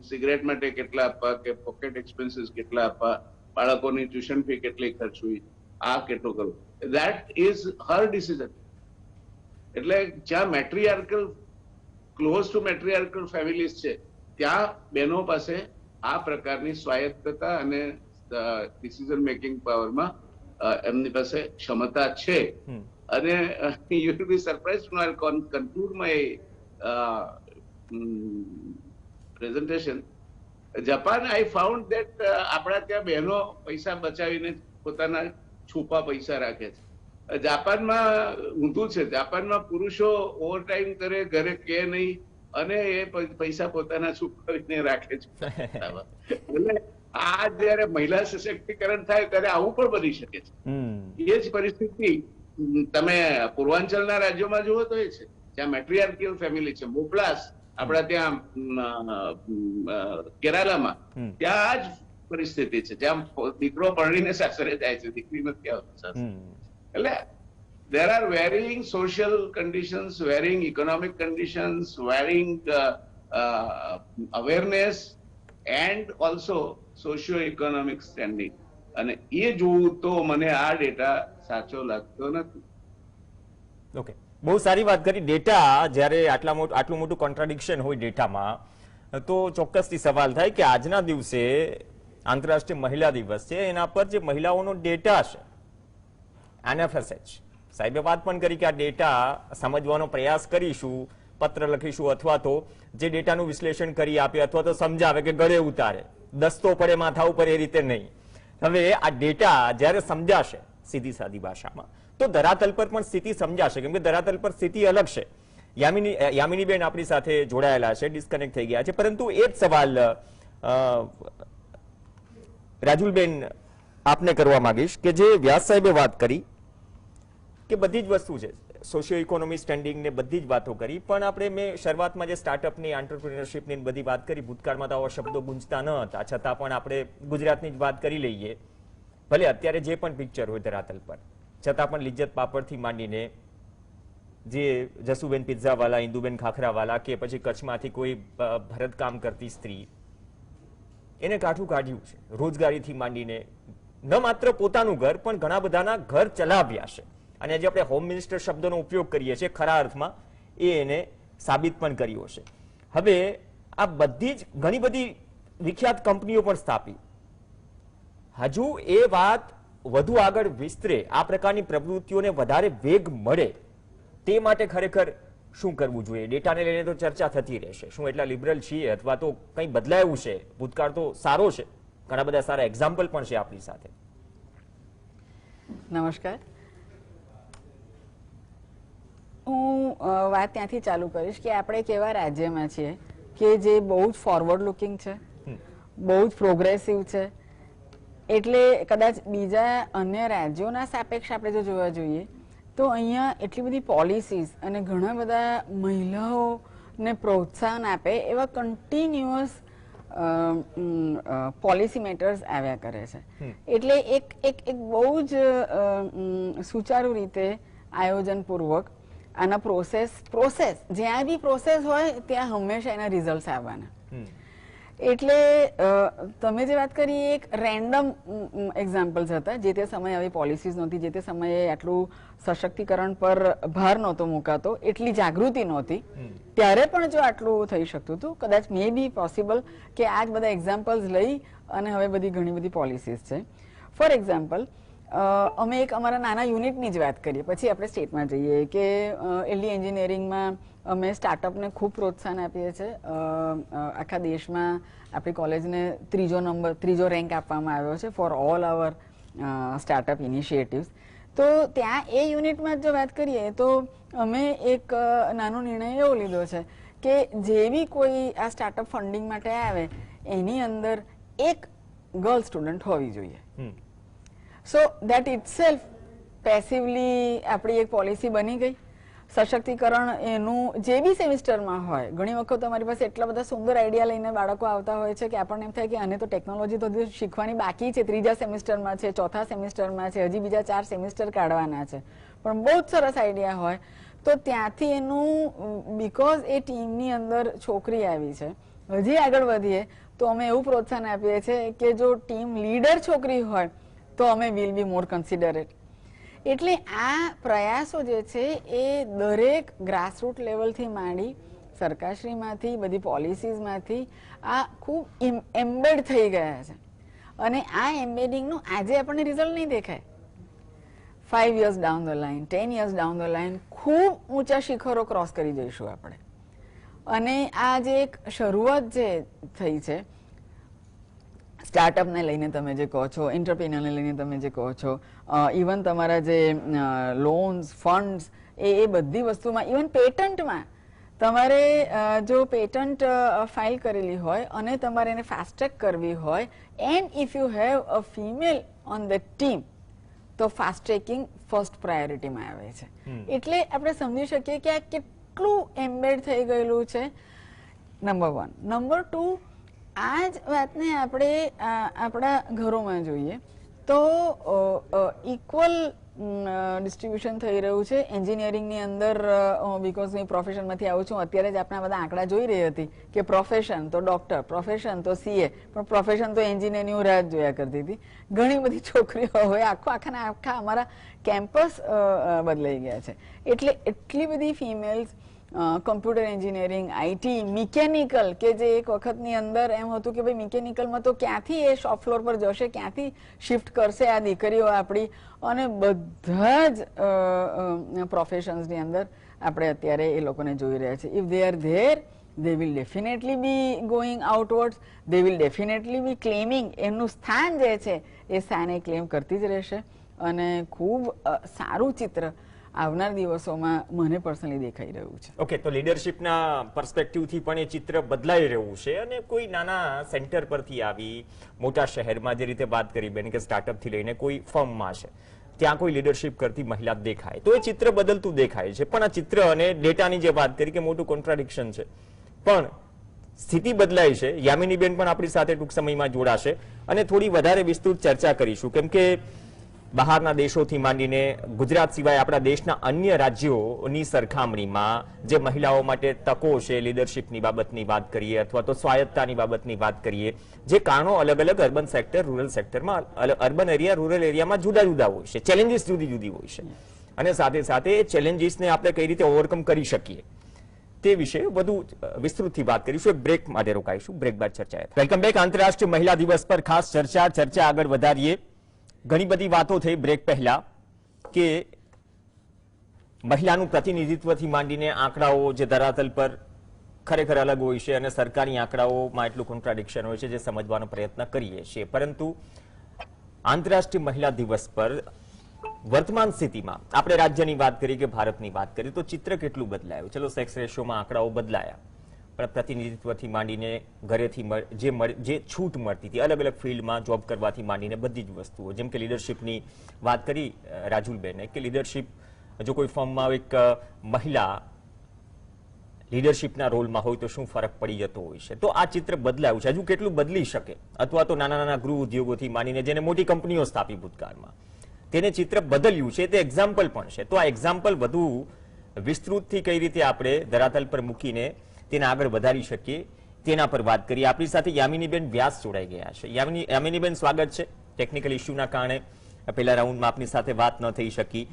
[SPEAKER 3] સિગરેટ માટે કેટલા આપવા, કે પોકેટ એક્સપેન્સીસ કેટલા આપવા, બાળકોની ટ્યુશન ફી કેટલી ખર્ચવી, આ કેટલું કરવું. That is her decision. એટલે જ્યાં મેટ્રિયાર્કલ, ક્લોઝ ટુ મેટ્રિયાર્કલ ફેમિલીઝ છે ત્યાં બહેનો પાસે આ પ્રકારની સ્વાયત્તતા અને ડિસિઝન મેકિંગ પાવરમાં એમની પાસે ક્ષમતા છે. અને you will be surprised when I conclude my presentation. Japan, I found that આપણા ત્યાં બહેનો પૈસા બચાવીને પોતાના છુપા પૈસા રાખે છે. જાપાનમાં ઊંધું છે. જાપાનમાં પુરુષો ઓવરટાઈમ કરે, ઘરે કે નહીં, અને એ પૈસા પોતાના છુપાવીને રાખે છે. એટલે આ જયારે મહિલા સશક્તિકરણ થાય ત્યારે આવું પણ બની શકે છે. એ જ પરિસ્થિતિ તમે પૂર્વાંચલના રાજ્યોમાં જુઓ તો એ છે જ્યાં મેટ્રિયાર્કિયલ ફેમિલી છે. મોકલાસ આપણા ત્યાં કેરાલામાં ત્યાં આ જ પરિસ્થિતિ છે, જ્યાં દીકરો પરણીને સાસરે જાય છે, દીકરી નથી આવતી. એટલે there are varying social conditions, varying economic conditions, varying awareness and also socio-economic standing. અને એ જોવું તો મને આ ડેટા સાચો લાગતો નથી.
[SPEAKER 1] ઓકે, બહુ સારી વાત કરી. ડેટા જ્યારે આટલું મોટું કોન્ટ્રાડિક્શન હોય ડેટામાં તો ચોક્કસથી સવાલ થાય કે આજના દિવસે આંતરરાષ્ટ્રીય મહિલા દિવસ છે, એના પર જે મહિલાઓનો ડેટા છે NFSH સાહેબે વાત પણ કરી કે આ ડેટા સમજવાનો પ્રયાસ કરીશું, પત્ર લખીશું અથવા તો જે ડેટાનું વિશ્લેષણ કરી આપે અથવા તો સમજાવે કે ગળે ઉતારે, દસ્તો પડે માથા ઉપર, એ રીતે નહીં. હવે આ ડેટા જ્યારે સમજાશે સીધી સાદી ભાષામાં તો ધરાતલ પર પણ સ્થિતિ સમજાશે, કેમ કે ધરાતલ પર સ્થિતિ અલગ છે. યામિનીબેન આપણી સાથે જોડાયેલા છે, ડિસ્કનેક્ટ થઈ ગયા છે, પરંતુ એ જ સવાલ રાજુલબેન આપને કરવા માંગીશ કે જે વ્યાસ સાહેબે વાત કરી કે બધી જ વસ્તુ છે, સોશિયો ઇકોનોમી સ્ટેન્ડિંગ ને બધી જ વાતો કરી, પણ આપણે મેં શરૂઆતમાં જે સ્ટાર્ટઅપની, આંટરપ્રિન્યોરશિપની બધી વાત કરી, ભૂતકાળમાં તો આવા શબ્દો ગુંજતા ન હતા, છતાં પણ આપણે ગુજરાતની જ વાત કરી લઈએ. ભલે અત્યારે જે પણ પિક્ચર હોય ધરાતલ પર, છતાં પણ લિજ્જત પાપડથી માંડીને જે જસુબેન પિઝાવાલા, ઇન્દુબેન ખાખરાવાલા કે પછી કચ્છમાંથી કોઈ ભરતકામ કરતી સ્ત્રી, એને કાઠું કાઢ્યું છે. રોજગારીથી માંડીને ન માત્ર પોતાનું ઘર પણ ઘણા બધાના ઘર ચલાવ્યા છે. અને જે આપણે હોમ મિનિસ્ટર શબ્દનો ઉપયોગ કરીએ છીએ ખરા અર્થમાં એને સાબિત પણ કર્યો છે. હવે આ બધી જ ઘણી બધી વિખ્યાત કંપનીઓ પણ સ્થાપી. હજુ એ વાત વધુ આગળ વિસ્તરે, આ પ્રકારની પ્રવૃત્તિઓને વધારે વેગ મળે તે માટે ખરેખર શું કરવું જોઈએ? ડેટાને લઈને તો ચર્ચા થતી રહેશે, શું એટલા લિબરલ છીએ અથવા તો કંઈ બદલાયું છે? ભૂતકાળ તો સારો છે, ઘણા બધા સારા એક્ઝામ્પલ પણ છે આપણી સાથે.
[SPEAKER 4] નમસ્કાર. હું વાત ત્યાંથી ચાલુ કરીશ કે આપણે કેવા રાજ્યમાં છીએ કે જે બહુ જ ફોરવર્ડ લુકિંગ છે, બહુ જ પ્રોગ્રેસિવ છે. એટલે કદાચ બીજા અન્ય રાજ્યોના સાપેક્ષ આપણે જો જોવા જોઈએ તો અહીંયા એટલી બધી પોલિસીસ અને ઘણા બધા મહિલાઓને પ્રોત્સાહન આપે એવા કન્ટિન્યુઅસ પોલિસી મેટર્સ આવ્યા કરે છે. એટલે એક બહુ જ સુચારુ રીતે આયોજનપૂર્વક આના પ્રોસેસ જ્યાં બી પ્રોસેસ હોય ત્યાં હંમેશા એના રિઝલ્ટ આવવાના. એટલે તમે જે વાત કરી એક રેન્ડમ એક્ઝામ્પલ્સ હતા. જે તે સમયે આવી પોલિસીસ નહોતી, જે તે સમયે આટલું સશક્તિકરણ પર ભાર નહોતો મુકાતો, એટલી જાગૃતિ નહોતી, ત્યારે પણ જો આટલું થઈ શકતું હતું, કદાચ મે બી પોસિબલ કે આ જ બધા એક્ઝામ્પલ્સ લઈ અને હવે બધી ઘણી બધી પોલિસીસ છે. ફોર એક્ઝામ્પલ, અમે એક અમારા નાના યુનિટની જ વાત કરીએ, પછી આપણે સ્ટેટમાં જઈએ કે એલડી એન્જિનિયરિંગમાં અમે સ્ટાર્ટઅપને ખૂબ પ્રોત્સાહન આપીએ છીએ. આખા દેશમાં આપણી કોલેજને ત્રીજો રેન્ક આપવામાં આવ્યો છે for all our startup initiatives. તો ત્યાં એ યુનિટમાં જો વાત કરીએ તો અમે એક નાનો નિર્ણય એવો લીધો છે કે જે બી કોઈ આ સ્ટાર્ટઅપ ફંડિંગ માટે આવે એની અંદર એક ગર્લ સ્ટુડન્ટ હોવી જોઈએ. સો દેટ ઇટસેલ્ફ પેસિવલી આપણી એક પોલિસી બની ગઈ. સશક્તિકરણ એનું જે બી સેમિસ્ટરમાં હોય, ઘણી વખત તમારી પાસે એટલા બધા સુંદર આઈડિયા લઈને બાળકો આવતા હોય છે કે આપણને એમ થાય કે આને તો ટેકનોલોજી તો શીખવાની બાકી છે, ત્રીજા સેમિસ્ટરમાં છે, ચોથા સેમિસ્ટરમાં છે, હજી બીજા 4 સેમિસ્ટર કાઢવાના છે, પણ બહુ જ સરસ આઈડિયા હોય તો ત્યાંથી એનું બીકોઝ એ ટીમની અંદર છોકરી આવી છે, હજી આગળ વધીએ તો અમે એવું પ્રોત્સાહન આપીએ છીએ કે જો ટીમ લીડર છોકરી હોય તો અમે વિલ બી મોર કન્સિડરેટ. એટલે આ પ્રયાસો જે છે એ દરેક ગ્રાસરૂટ લેવલથી માંડી સરકારશ્રીમાંથી, બધી પોલિસીઝમાંથી આ ખૂબ એમ્બેડ થઈ ગયા છે. અને આ એમ્બેડિંગનું આજે આપણને રિઝલ્ટ નહીં દેખાય. 5 years down the line, 10 years down the line ખૂબ ઊંચા શિખરો ક્રોસ કરી જઈશું આપણે. અને આ જે એક શરૂઆત જે થઈ છે સ્ટાર્ટઅપને લઈને તમે જે કહો છો, એન્ટરપ્રિન્યોરને લઈને તમે જે કહો છો, ઇવન તમારા જે લોન્સ, ફંડ્સ, એ બધી વસ્તુમાં, ઇવન પેટન્ટમાં તમારે જો પેટન્ટ ફાઇલ કરેલી હોય અને તમારે એને ફાસ્ટ ટ્રેક કરવી હોય and if you have a female on the team તો ફાસ્ટ ટ્રેકિંગ ફર્સ્ટ પ્રાયોરિટીમાં આવે છે. એટલે આપણે સમજી શકીએ કે આ કેટલું એમ્બેડ થઈ ગયેલું છે. નંબર 1. નંબર 2, આ જ વાતને આપણે આપણા ઘરોમાં જોઈએ તો ઇક્વલ ડિસ્ટ્રીબ્યુશન થઈ રહ્યું છે એન્જિનિયરિંગની અંદર. બીકોઝ હું પ્રોફેશનમાંથી આવું છું, અત્યારે જ આપણે બધા આંકડા જોઈ રહી હતી કે પ્રોફેશન તો ડોક્ટર, પ્રોફેશન તો સીએ, પણ પ્રોફેશન તો એન્જિનિયરની હું રાહ જોયા કરતી હતી. ઘણી બધી છોકરીઓ હવે આખા અમારા કેમ્પસ બદલાઈ ગયા છે. એટલે એટલી બધી females computer engineering, IT, mechanical, કે જે એક વખતની અંદર એમ હતું કે ભાઈ મિકેનિકલમાં તો ક્યાંથી એ શોપ ફ્લોર પર જશે, ક્યાંથી શિફ્ટ કરશે આ દીકરીઓ આપણી, અને બધા જ પ્રોફેશન્સની અંદર આપણે અત્યારે એ લોકોને જોઈ રહ્યા છીએ. If they are there, they will definitely be going outwards, they will definitely be claiming, એમનું સ્થાન જે છે એ સ્થાને ક્લેમ કરતી જ રહેશે. અને ખૂબ સારું ચિત્ર આવનાર દિવસોમાં મને પર્સનલી દેખાઈ રહ્યું છે.
[SPEAKER 1] ઓકે, તો લીડરશિપના પર્સપેક્ટિવથી પણ એ ચિત્ર બદલાઈ રહ્યું છે, અને કોઈ નાના સેન્ટર પરથી આવી મોટા શહેરમાં જે રીતે વાત કરી બેન કે સ્ટાર્ટઅપથી લઈને કોઈ ફર્મમાં છે ત્યાં કોઈ લીડરશિપ કરતી મહિલા દેખાય તો એ ચિત્ર બદલતું દેખાય છે. પણ આ ચિત્ર અને ડેટાની જે વાત કરી કે મોટું કોન્ટ્રાડિક્શન છે, પણ સ્થિતિ બદલાય છે. યામિનીબેન પણ આપણી સાથે ટૂંક સમયમાં જોડાશે અને થોડી વધારે વિસ્તૃત ચર્ચા કરીશું, કેમ કે બહારના દેશોથી માંડીને ગુજરાત સિવાય આપણા દેશના અન્ય રાજ્યોની સરખામણીમાં જે મહિલાઓ માટે તકો છે લીડરશિપની બાબતની વાત કરીએ અથવા તો સ્વાયત્તાની બાબતની વાત કરીએ, જે કારણો અલગ અલગ અર્બન સેક્ટર, રૂરલ સેક્ટરમાં, અર્બન એરિયા, રૂરલ એરિયામાં જુદા જુદા હોય છે, ચેલેન્જીસ જુદી જુદી હોય છે, અને સાથે સાથે એ ચેલેન્જીસને આપણે કઈ રીતે ઓવરકમ કરી શકીએ તે વિશે વધુ વિસ્તૃતથી વાત કરીશું. એક બ્રેક માટે રોકાઈશું, બ્રેક બાદ ચર્ચા. Welcome back. આંતરરાષ્ટ્રીય મહિલા દિવસ પર ખાસ ચર્ચા આગળ વધારીએ. ઘણી બધી વાતો થઈ બ્રેક પહેલા કે મહિલાનું પ્રતિનિધિત્વથી માંડીને આંકડાઓ જે ધરાતલ પર ખરેખર અલગ હોય છે અને સરકારી આંકડાઓમાં એટલું કોન્ટ્રાડિક્શન હોય છે જે સમજવાનો પ્રયત્ન કરીએ છીએ. પરંતુ આંતરરાષ્ટ્રીય મહિલા દિવસ પર વર્તમાન સ્થિતિમાં આપણે રાજ્યની વાત કરીએ કે ભારતની વાત કરીએ તો ચિત્ર કેટલું બદલાયું. ચલો, સેક્સ રેશિયોમાં આંકડાઓ બદલાયા, પણ પ્રતિનિધિત્વથી માંડીને ઘરેથી જે છૂટ મળતી હતી અલગ અલગ ફિલ્ડમાં જોબ કરવાથી માંડીને બધી જ વસ્તુઓ, જેમ કે લીડરશિપની વાત કરી રાજુલબેને કે લીડરશિપ, જો કોઈ ફર્મમાં એક મહિલા લીડરશિપના રોલમાં હોય તો શું ફરક પડી જતો હોય છે. તો આ ચિત્ર બદલાયું છે. હજુ કેટલું બદલી શકે, અથવા તો નાના નાના ગૃહ ઉદ્યોગોથી માંડીને જેને મોટી કંપનીઓ સ્થાપી ભૂતકાળમાં, તેને ચિત્ર બદલ્યું છે. તે એક્ઝામ્પલ પણ છે. તો આ એક્ઝામ્પલ વધુ વિસ્તૃતથી કઈ રીતે આપણે ધરાતલ પર મૂકીને તેને આગળ વધારી શકીએ તેના પર વાત કરીએ. આપણી સાથે યામિનીબેન વ્યાસ જોડાઈ ગયા છે. યામિનીબેન, સ્વાગત છે. ટેકનિકલ ઇસ્યુના કારણે પહેલા રાઉન્ડમાં આપની સાથે વાત ન થઈ શકી,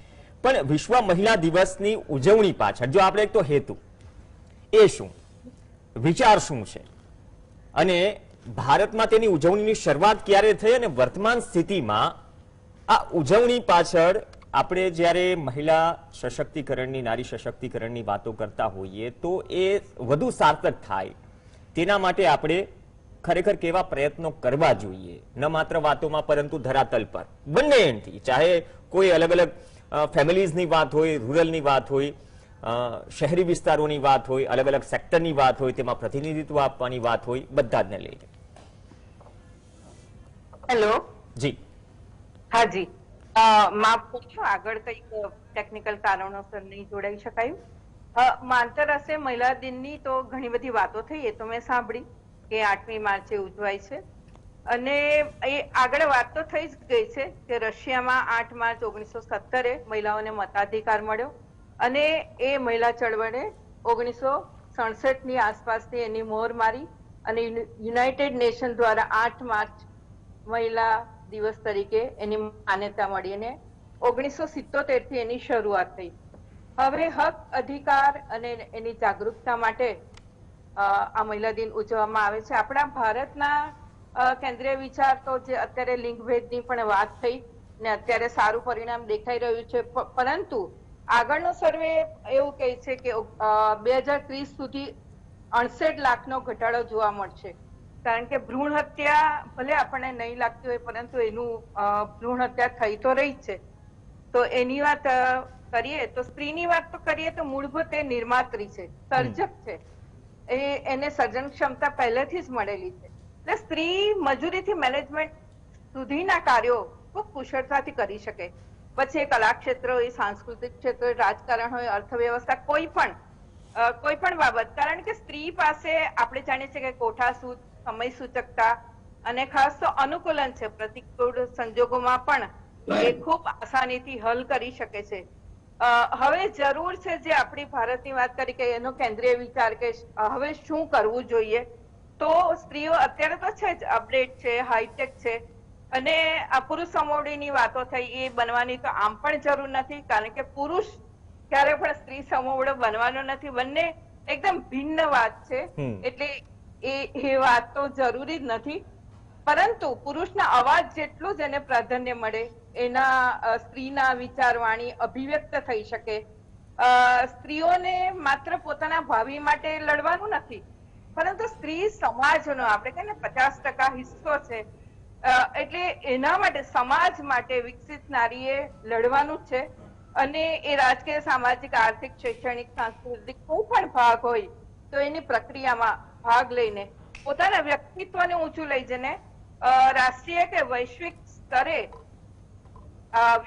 [SPEAKER 1] પણ વિશ્વ મહિલા દિવસની ઉજવણી પાછળ જો આપણે એક તો હેતુ એ શું, વિચાર શું છે, અને ભારતમાં તેની ઉજવણીની શરૂઆત ક્યારે થઈ, અને વર્તમાન સ્થિતિમાં આ ઉજવણી પાછળ આપણે જ્યારે મહિલા સશક્તિકરણની, નારી સશક્તિકરણની વાતો કરતા હોઈએ તો એ વધુ સાર્થક થાય તેના માટે આપણે ખરેખર કેવા પ્રયત્નો કરવા જોઈએ, ન માત્ર વાતોમાં પરંતુ ધરાતલ પર બંને એન્ડથી, ચાહે કોઈ અલગ અલગ ફેમિલીઝની વાત હોય, રૂરલની વાત હોય, શહેરી વિસ્તારોની વાત હોય, અલગ અલગ સેક્ટરની વાત હોય, તેમાં પ્રતિનિધિત્વ આપવાની વાત હોય, બધા જ ને લઈને.
[SPEAKER 5] હેલો
[SPEAKER 1] જી.
[SPEAKER 5] હા જી, માફ કરજો, આગળ કઈક ટેકનિકલ કારણોસર નહીં જોડાઈ શકાયું. આંતરરાષ્ટ્રીય મહિલા દિનની તો ઘણી બધી વાતો થઈ, એ તો મેં સાંભળી કે 8મી માર્ચે ઉજવાય છે, અને એ આગળ વાત તો થઈ જ ગઈ છે કે રશિયામાં 8 માર્ચ 1970 મહિલાઓને મતાધિકાર મળ્યો, અને એ મહિલા ચળવળે 1967 ની આસપાસની એની મોહર મારી, અને યુનાઇટેડ નેશન દ્વારા 8 માર્ચ મહિલા દિવસ તરીકે એની માન્યતા મળી, અને 1977 થી એની શરૂઆત થઈ. હવે હક, અધિકાર અને એની જાગૃતતા માટે આ મહિલા દિન ઉજવવામાં આવે છે. આપણા ભારતના કેન્દ્રીય વિચાર તો જે અત્યારે લિંગભેદની પણ વાત થઈ ને અત્યારે સારું પરિણામ દેખાઈ રહ્યું છે, પરંતુ આગળનો સર્વે એવું કહે છે કે 2030 સુધી 68 લાખનો ઘટાડો જોવા મળશે. કારણ કે ભ્રૂણ હત્યા ભલે આપણને નહીં લાગતી હોય, પરંતુ એનું ભ્રૂણ હત્યા થઈ તો રહી છે. તો એની વાત કરીએ તો સ્ત્રીની વાત તો કરીએ તો મૂળભૂત એ નિર્માત્રી છે, સર્જક છે, એને સર્જન ક્ષમતા પહેલેથી જ મળેલી છે. એટલે સ્ત્રી મજૂરીથી મેનેજમેન્ટ સુધીના કાર્યો ખૂબ કુશળતાથી કરી શકે. પછી કલા ક્ષેત્ર હોય, સાંસ્કૃતિક ક્ષેત્ર હોય, રાજકારણ હોય, અર્થવ્યવસ્થા, કોઈ પણ બાબત. કારણ કે સ્ત્રી પાસે આપણે જાણીએ છીએ કે કોઠાસૂઝ, સમય સૂચકતા અને ખાસ તો અનુકૂલન છે. પ્રતિકૂળ સંજોગોમાં પણ એ ખૂબ આસાનીથી હલ કરી શકે છે. હવે જરૂર છે, જે આપણી ભારતની વાત કરી કે એનો કેન્દ્રીય વિચાર કે હવે શું કરવું જોઈએ, તો સ્ત્રીઓ અત્યારે તો છે જ, અપડેટ છે, હાઈટેક છે, અને આ પુરુષ સમોવડીની વાતો થઈ, એ બનવાની તો આમ પણ જરૂર નથી. કારણ કે પુરુષ ક્યારે પણ સ્ત્રી સમોવડો બનવાનો નથી. બંને એકદમ ભિન્ન વાત છે. એટલે એ વાત તો જરૂરી જ નથી. પરંતુ પુરુષના અવાજ જેટલું જ એને પ્રાધાન્ય મળે, એના સ્ત્રીના વિચારવાણી અભિવ્યક્ત થઈ શકે. સ્ત્રીઓને માત્ર પોતાના ભાવિ માટે લડવાનું નથી, પરંતુ સ્ત્રી સમાજનો આપણે કહીએ ને 50% હિસ્સો છે. એટલે એના માટે, સમાજ માટે વિકસિત નારીએ લડવાનું જ છે. અને એ રાજકીય, સામાજિક, આર્થિક, શૈક્ષણિક, સાંસ્કૃતિક કોઈ પણ ભાગ હોય તો એની પ્રક્રિયામાં ભાગ લઈને પોતાના વ્યક્તિત્વને ઊંચું લઈ જઈને રાષ્ટ્રીય કે વૈશ્વિક સ્તરે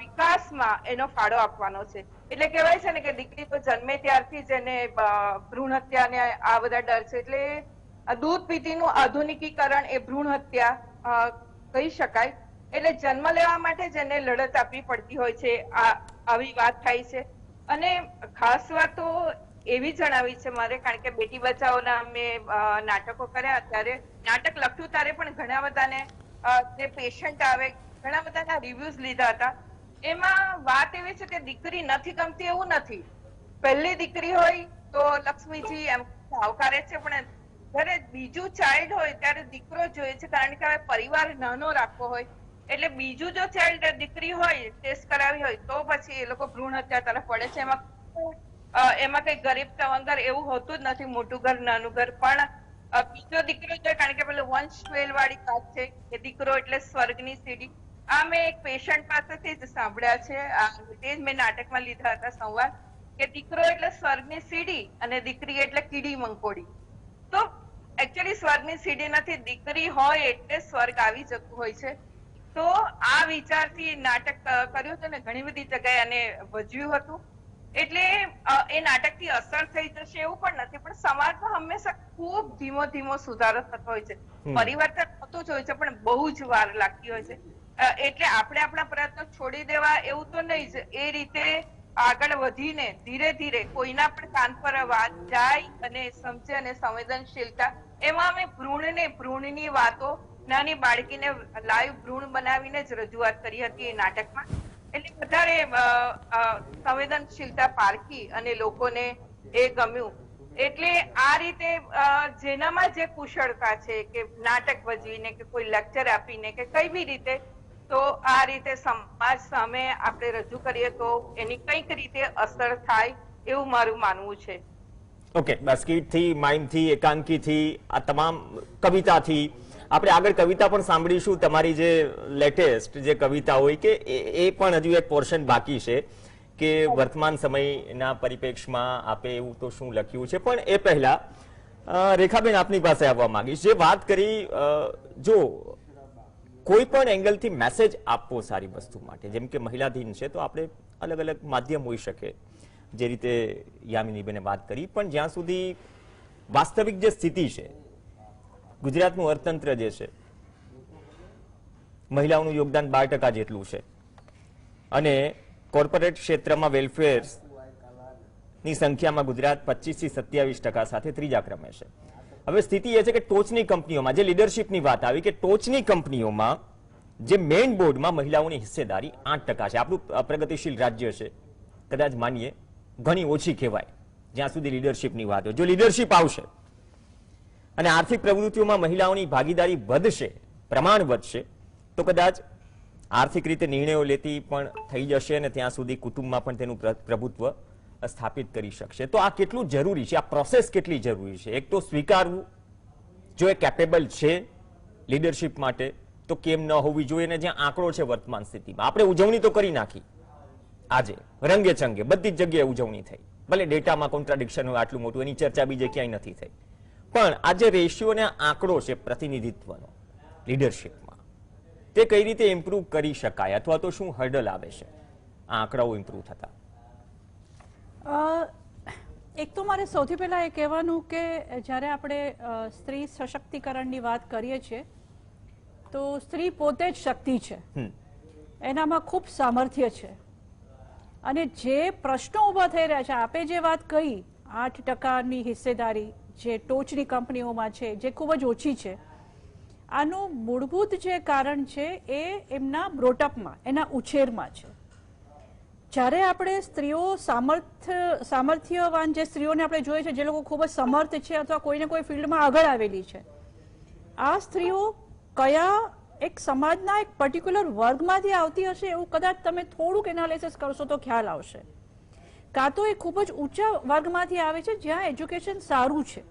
[SPEAKER 5] વિકાસમાં એનો ફાળો આપવાનો છે. એટલે કહેવાય છે ને કે દીકરી તો જન્મે ત્યારથી જ એને ભ્રૂણ હત્યાને આ બધા ડર છે. એટલે દૂધ પીતીનું આધુનિકીકરણ એ ભ્રૂણ હત્યા કહી શકાય. એટલે જન્મ લેવા માટે જ એને લડત આપવી પડતી હોય છે. આવી વાત થાય છે. અને ખાસ વાત તો એવી જણાવી છે મારે, કારણ કે બેટી બચાવોના મેં નાટકો કર્યા, ત્યારે નાટક લખ્યું ત્યારે પણ ઘણા બધાને જે પેશન્ટ આવે, ઘણા બધાના રિવ્યુઝ લીધા હતા. એમાં વાત એવી છે કે દીકરી નથી ગમતી એવું નથી. પહેલી દીકરી હોય તો લક્ષ્મીજી એમ આવકારે છે, પણ જ્યારે બીજું ચાઇલ્ડ હોય ત્યારે દીકરો જોઈએ છે, કારણ કે હવે પરિવાર નાનો રાખવો હોય એટલે બીજું જો ચાઇલ્ડ દીકરી હોય, ટેસ્ટ કરાવી હોય તો પછી એ લોકો ભ્રૂણ હત્યા તરફ પડે છે. એમાં કઈ ગરીબ તવંગર એવું હોતું જ નથી, મોટું ઘર નાનું ઘર. પણ બીજો દીકરો જોઈએ, કારણ કે પેલું વંશવેલ વાળી વાત છે કે દીકરો એટલે સ્વર્ગની સીડી. આ મેં એક પેશન્ટ પાસેથી જ સાંભળ્યા છે, તે જ મેં નાટકમાં લીધા હતા સંવાદ, કે દીકરો એટલે સ્વર્ગની સીડી અને દીકરી એટલે કીડી મંકોડી. તો એકચ્યુઅલી સ્વર્ગની સીડી નથી, દીકરી હોય એટલે સ્વર્ગ આવી જતું હોય છે. તો આ વિચારથી નાટક કર્યું હતું ને ઘણી બધી જગ્યાએ અને ભજવ્યું હતું. એટલે એ નાટકથી અસર થઈ જશે એવું પણ નથી, પણ સમાજમાં હંમેશા ખૂબ ધીમો ધીમો સુધારો થતો હોય છે. પરિવર્તન થતું જ હોય છે, પણ બહુ જ વાર લાગતી હોય છે. એટલે આપણે આપણા પ્રયત્નો છોડી દેવા એવું તો નહીં જ. એ રીતે આગળ વધીને ધીરે ધીરે કોઈના પણ કાન પર વાત જાય અને સમજે, અને સંવેદનશીલતા એમાં અમે ભ્રૂણની વાતો, નાની બાળકીને લાઈવ ભ્રૂણ બનાવીને જ રજૂઆત કરી હતી એ નાટકમાં. એટલે વધારે સંવેદનશીલતા પારખી અને લોકોને એ ગમ્યું. એટલે આ રીતે જેનામાં જે કુશળતા છે, કે નાટક ભજવીને કે કોઈ લેક્ચર આપીને કે કઈ બી રીતે, તો આ રીતે સમાજ સામે આપણે રજૂ કરીએ તો એની કઈક રીતે અસર થાય એવું મારું માનવું છે.
[SPEAKER 1] ઓકે, સ્કીટથી, માઇમથી, એકાંકીથી, આ તમામ કવિતાથી આપણે આગળ કવિતા પણ સાંભળીશું. તમારી જે લેટેસ્ટ જે કવિતા હોય કે એ પણ હજુ એક પોર્શન બાકી છે કે વર્તમાન સમયના પરિપ્રેક્ષમાં આપે એવું તો શું લખ્યું છે. પણ એ પહેલા રેખાબેન આપની પાસે આવવા માંગીશ. જે વાત કરી, જો કોઈ પણ એંગલથી મેસેજ આપવો સારી વસ્તુ માટે, જેમ કે મહિલા દિન છે તો આપણે અલગ અલગ માધ્યમ હોઈ શકે, જે રીતે યામિનીબેને વાત કરી. પણ જ્યાં સુધી વાસ્તવિક જે સ્થિતિ છે, ગુજરાતનું અર્થતંત્ર જે છે, મહિલાઓનું યોગદાન 12% જેટલું છે, અને કોર્પોરેટ ક્ષેત્રમાં વેલફેર ની સંખ્યામાં ગુજરાત 25 થી 27% સાથે ત્રીજા ક્રમે છે. હવે સ્થિતિ એ છે કે ટોચની કંપનીઓમાં, જે લીડરશિપની વાત આવી, કે ટોચની કંપનીઓમાં જે મેઇન બોર્ડમાં મહિલાઓની હિસ્સેદારી 8% છે. આપણું પ્રગતિશીલ રાજ્ય છે, કદાચ માનીએ ઘણી ઓછી કહેવાય જ્યાં સુધી લીડરશિપની વાત હોય. જો લીડરશિપ આવશે અને આર્થિક પ્રવૃત્તિઓમાં મહિલાઓની ભાગીદારી વધશે, પ્રમાણ વધશે, તો કદાચ આર્થિક રીતે નિર્ણયો લેતી પણ થઈ જશે અને ત્યાં સુધી કુટુંબમાં પણ તેનું પ્રભુત્વ સ્થાપિત કરી શકશે. તો આ કેટલું જરૂરી છે, આ પ્રોસેસ કેટલી જરૂરી છે? એક તો સ્વીકારવું, જો એ કેપેબલ છે લીડરશિપ માટે તો કેમ ન હોવી જોઈએ. ને જ્યાં આંકડો છે વર્તમાન સ્થિતિમાં, આપણે ઉજવણી તો કરી નાખી, આજે રંગે ચંગે બધી જ જગ્યાએ ઉજવણી થઈ, ભલે ડેટામાં કોન્ટ્રાડિક્શન હોય આટલું મોટું, એની ચર્ચા બીજે ક્યાંય નથી થઈ. પણ આ જે રેશિયો અને આંકડો છે પ્રતિનિધિત્વનો લીડરશિપમાં, તે કઈ રીતે ઇમ્પ્રુવ કરી શકાય, અથવા તો શું હર્ડલ આવે છે આ આંકડાઓ ઇમ્પ્રુવ થતા?
[SPEAKER 2] એક તો મારે સૌથી પહેલા એ કહેવાનું કે જ્યારે આપણે સ્ત્રી સશક્તિકરણની વાત કરીએ છીએ તો સ્ત્રી પોતે જ શક્તિ છે, એનામાં ખૂબ સામર્થ્ય છે. અને જે પ્રશ્નો ઊભા થઈ રહ્યા છે, આપે જે વાત કહી 8%ની હિસ્સેદારી જે ટોચની કંપનીઓમાં છે, જે ખૂબ જ ઓછી છે, આનું મૂળભૂત જે કારણ છે એ એમના બ્રોટઅપમાં, એના ઉછેરમાં છે. જ્યારે આપણે સ્ત્રીઓ સામર્થ્યવાન જે સ્ત્રીઓને આપણે જોઈએ છે, જે લોકો ખૂબ જ સમર્થ છે અથવા કોઈને કોઈ ફિલ્ડમાં આગળ આવેલી છે, આ સ્ત્રીઓ કયા એક સમાજના એક પર્ટિક્યુલર વર્ગમાંથી આવતી હશે એવું કદાચ તમે થોડુંક એનાલિસિસ કરશો તો ખ્યાલ આવશે. કાં તો એ ખૂબ જ ઊંચા વર્ગમાંથી આવે છે જ્યાં એજ્યુકેશન સારું છે,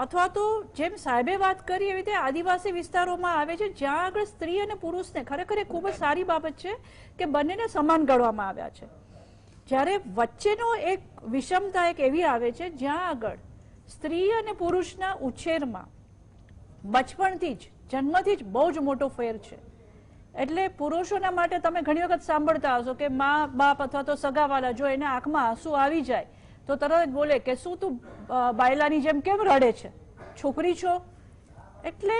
[SPEAKER 2] અથવા તો જેમ સાહેબે વાત કરી એવી રીતે આદિવાસી વિસ્તારોમાં આવે છે જ્યાં આગળ સ્ત્રી અને પુરુષને ખરેખર એ ખૂબ જ સારી બાબત છે કે બંનેને સમાન ગણવામાં આવ્યા છે. જ્યારે વચ્ચેનો એક વિષમતા એક એવી આવે છે જ્યાં આગળ સ્ત્રી અને પુરુષના ઉછેરમાં બચપણથી જ જન્મથી જ બહુ જ મોટો ફેર છે. એટલે પુરુષોના માટે તમે ઘણી વખત સાંભળતા હશો કે મા બાપ અથવા તો સગાવાલા જો એના આંખમાં આંસુ આવી જાય તો તરત જ બોલે કે શું તું બાયલાની જેમ કેમ રડે છે, છોકરી છો. એટલે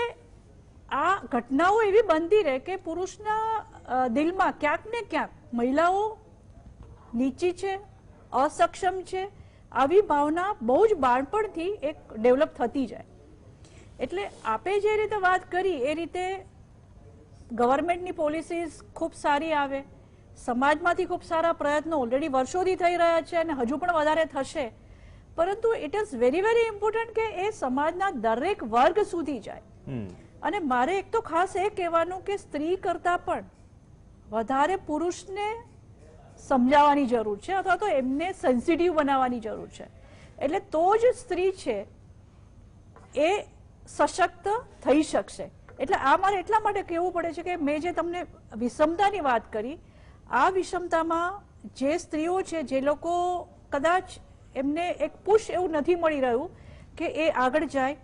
[SPEAKER 2] આ ઘટનાઓ એવી બનતી રહે કે પુરુષના દિલમાં ક્યાંક ને ક્યાંક મહિલાઓ નીચી છે, અસક્ષમ છે, આવી ભાવના બહુ જ બાળપણથી એક ડેવલપ થતી જાય. એટલે આપે જે રીતે વાત કરી એ રીતે ગવર્મેન્ટની પોલિસીઝ ખૂબ સારી આવે, સમાજમાંથી ખૂબ સારા પ્રયત્નો ઓલરેડી વર્ષોથી થઈ રહ્યા છે અને હજુ પણ વધારે થશે, પરંતુ it is very very important કે એ સમાજના દરેક વર્ગ સુધી જાય. અને મારે એક તો ખાસ એ કહેવાનું કે સ્ત્રી કરતાં પણ વધારે પુરુષને સમજાવવાની જરૂર છે અથવા તો એમને સેન્સિટિવ બનાવવાની જરૂર છે. એટલે તો જ સ્ત્રી છે એ સશક્ત થઈ શકશે. એટલે આ મારે એટલા માટે કહેવું પડે છે કે મેં જે તમને વિષમતાની વાત કરી, આ વિષમતામાં જે સ્ત્રીઓ છે, જે લોકો કદાચ એમને એક પુશ એવું નથી મળી રહ્યું કે એ આગળ જાય,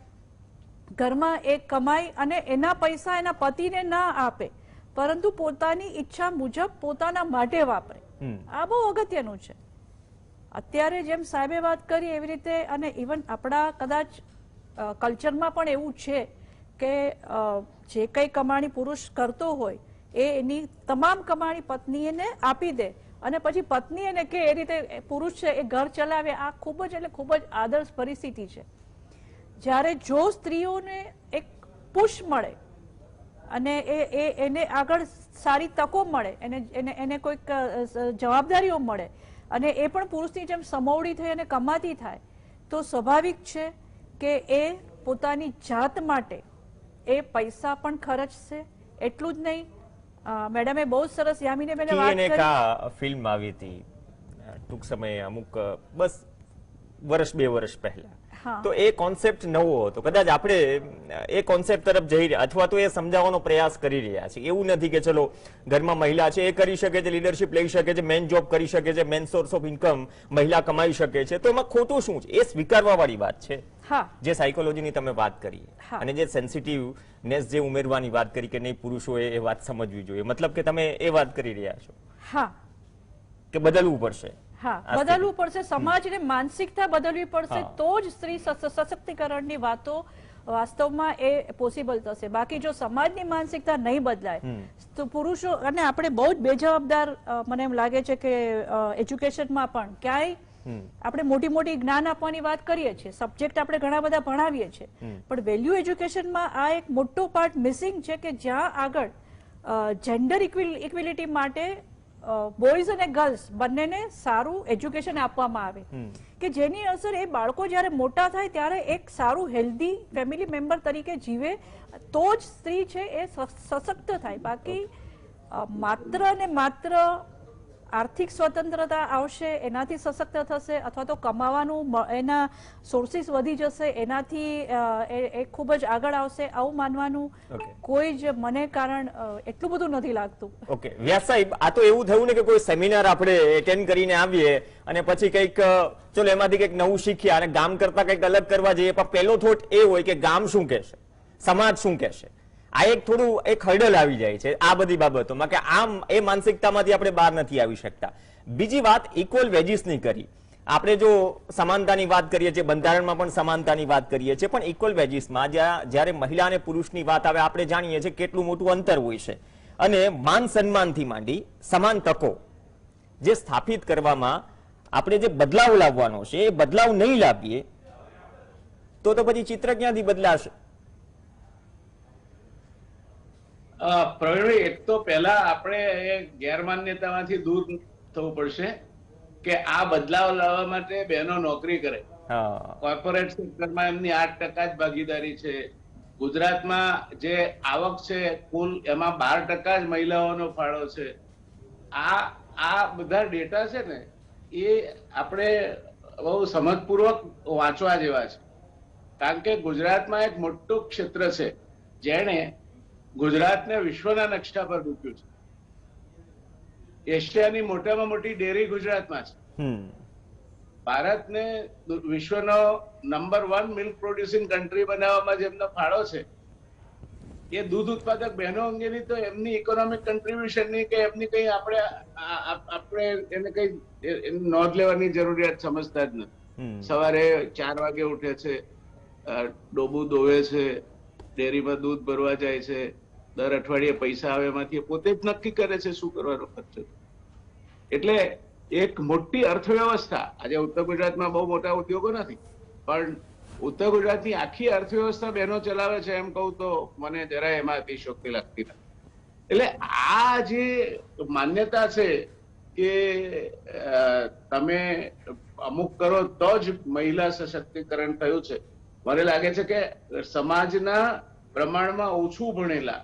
[SPEAKER 2] ઘરમાં એ કમાઈ અને એના પૈસા એના પતિને ના આપે પરંતુ પોતાની ઈચ્છા મુજબ પોતાના માટે વાપરે, આ બહુ અગત્યનું છે. અત્યારે જેમ સાહેબે વાત કરી એવી રીતે, અને ઇવન આપણા કદાચ કલ્ચરમાં પણ એવું છે કે જે કંઈ કમાણી પુરુષ કરતો હોય એ એની તમામ કમાણી પત્નીને આપી દે અને પછી પત્ની એને કે એ રીતે પુરુષ છે એ ઘર ચલાવે. આ ખૂબ જ એટલે ખૂબ જ આદર્શ પરિસ્થિતિ છે. જ્યારે જો સ્ત્રીઓને એક પુશ મળે અને એને આગળ સારી તકો મળે, એને કોઈક જવાબદારીઓ મળે અને એ પણ પુરુષની જેમ સમોવડી થઈ અને કમાતી થાય, તો સ્વાભાવિક છે કે એ પોતાની જાત માટે એ પૈસા પણ ખર્ચશે. એટલું જ નહીં, મેડમે બહુ સરસ યામીને બેને વાત કરી,
[SPEAKER 1] ફિલ્મ આવી હતી ટૂંક સમયે અમુક બસ વર્ષ 2 વર્ષ પહેલા, તો એ કોન્સેપ્ટ નવો હતો. કદાચ આપણે એ કોન્સેપ્ટ તરફ જઈ રહ્યા અથવા તો એ સમજાવવાનો પ્રયાસ કરી રહ્યા છે. એવું નથી કે ચલો ઘરમાં મહિલા છે એ કરી શકે છે, લીડરશિપ લઈ શકે છે, મેન જોબ કરી શકે છે, મેન સોર્સ ઓફ ઇન્કમ મહિલા કમાઈ શકે છે, તો એમાં ખોટું શું છે? એ સ્વીકારવા વાળી વાત છે. જે સાયકોલોજીની તમે વાત કરી અને જે સેન્સિટિવનેસ જે ઉમેરવાની વાત કરી કે નહીં પુરુષોએ એ વાત સમજવી જોઈએ, મતલબ કે તમે એ વાત કરી રહ્યા છો કે બદલવું પડશે.
[SPEAKER 2] બદલવું પડશે, સમાજને માનસિકતા બદલવી પડશે, તો જ સ્ત્રી સશક્તિકરણની વાતો વાસ્તવમાં એ પોસિબલ થશે. બાકી જો સમાજની માનસિકતા નહીં બદલાય તો પુરુષો, અને આપણે બહુ જ બેજવાબદાર મને એમ લાગે છે કે એજ્યુકેશનમાં પણ ક્યાંય આપણે મોટી મોટી જ્ઞાન આપવાની વાત કરીએ છીએ, સબ્જેક્ટ આપણે ઘણા બધા ભણાવીએ છીએ, પણ વેલ્યુ એજ્યુકેશનમાં આ એક મોટો પાર્ટ મિસિંગ છે કે જ્યાં આગળ જેન્ડર ઇક્વિલિટી માટે બોયઝ અને ગર્લ્સ બંનેને સારું એજ્યુકેશન આપવામાં આવે કે જેની અસર એ બાળકો જ્યારે મોટા થાય ત્યારે એક સારું હેલ્ધી ફેમિલી મેમ્બર તરીકે જીવે, તો જ સ્ત્રી છે એ સશક્ત થાય. બાકી માત્ર ને માત્ર આર્થિક સ્વતંત્રતા આવશે એનાથી સશક્ત થશે અથવા તો કમાવાનું એના સોર્સિસ વધી જશે એનાથી એ ખૂબ જ આગળ આવશે, આવું માનવાનું કોઈ જ મને કારણ એટલું બધું નથી લાગતું.
[SPEAKER 1] ઓકે વ્યાસ સાહેબ, આ તો એવું થયું ને કે કોઈ સેમિનાર આપણે એટેન્ડ કરીને આવીએ અને પછી કંઈક ચલો એમાંથી કંઈક નવું શીખ્યા અને ગામ કરતા કંઈક અલગ કરવા જઈએ, પણ પહેલો થોટ એ હોય કે ગામ શું કહેશે, સમાજ શું કહેશે. આ એક થોડું એક હર્ડલ આવી જાય છે આ બધી બાબતોમાં કે આમ એ માનસિકતામાંથી આપણે બહાર નથી આવી શકતા. બીજી વાત ઇક્વલ વેજીસની કરી, આપણે જો સમાનતાની વાત કરીએ છીએ, બંધારણમાં પણ સમાનતાની વાત કરીએ છીએ, પણ ઇક્વલ વેજીસમાં જ્યારે મહિલા અને પુરુષની વાત આવે આપણે જાણીએ છીએ કેટલું મોટું અંતર હોય છે. અને માન સન્માનથી માંડી સમાન તકો જે સ્થાપિત કરવામાં આપણે જે બદલાવ લાવવાનો છે એ બદલાવ નહીં લાવીએ તો પછી ચિત્ર ક્યાંથી બદલાશે?
[SPEAKER 3] પ્રવીણભાઈ, એક તો પહેલા આપણે એ ગેરમાન્યતામાંથી દૂર થવું પડશે કે આ બદલાવ લાવવા માટે બહેનો નોકરી કરે.
[SPEAKER 1] હા
[SPEAKER 3] કોર્પોરેટ સેક્ટરમાં એમની 8% જ ભાગીદારી છે. ગુજરાતમાં જે આવક છે કુલ એમાં 12% જ મહિલાઓનો ફાળો છે. આ બધા ડેટા છે ને એ આપણે બહુ સમજપૂર્વક વાંચવા જેવા છે. કારણ કે ગુજરાતમાં એક મોટું ક્ષેત્ર છે જેણે ગુજરાતને વિશ્વના નકશા પર મૂક્યું છે. એશિયાની મોટામાં મોટી ડેરી ગુજરાતમાં છે. ભારતને વિશ્વનો નંબર 1 મિલ્ક પ્રોડ્યુસિંગ કન્ટ્રી બનાવવામાં જેમનો ફાળો છે એ દૂધ ઉત્પાદક બહેનો અંગેની તો એમની ઇકોનોમિક કન્ટ્રીબ્યુશનની કે એમની કઈ આપણે એને કઈ નોંધ લેવાની જરૂરિયાત સમજતા જ નથી. સવારે 4 વાગે ઉઠે છે, ડોબું દોવે છે, ડેરીમાં દૂધ ભરવા જાય છે, દર અઠવાડિયે પૈસા આવે એમાંથી પોતે જ નક્કી કરે છે શું કરવાનો ખર્ચો. એટલે એક મોટી અર્થવ્યવસ્થા, આજે ઉત્તર ગુજરાતમાં બહુ મોટા ઉદ્યોગો નથી પણ ઉત્તર ગુજરાતની આખી અર્થવ્યવસ્થા બહેનો ચલાવે છે એમ કહું તો મને જરાય એમાં અતિશયોક્તિ લાગતી નથી. એટલે આ જે માન્યતા છે કે તમે અમુક કરો તો જ મહિલા સશક્તિકરણ થયું છે, મને લાગે છે કે સમાજના પ્રમાણમાં ઓછું ભણેલા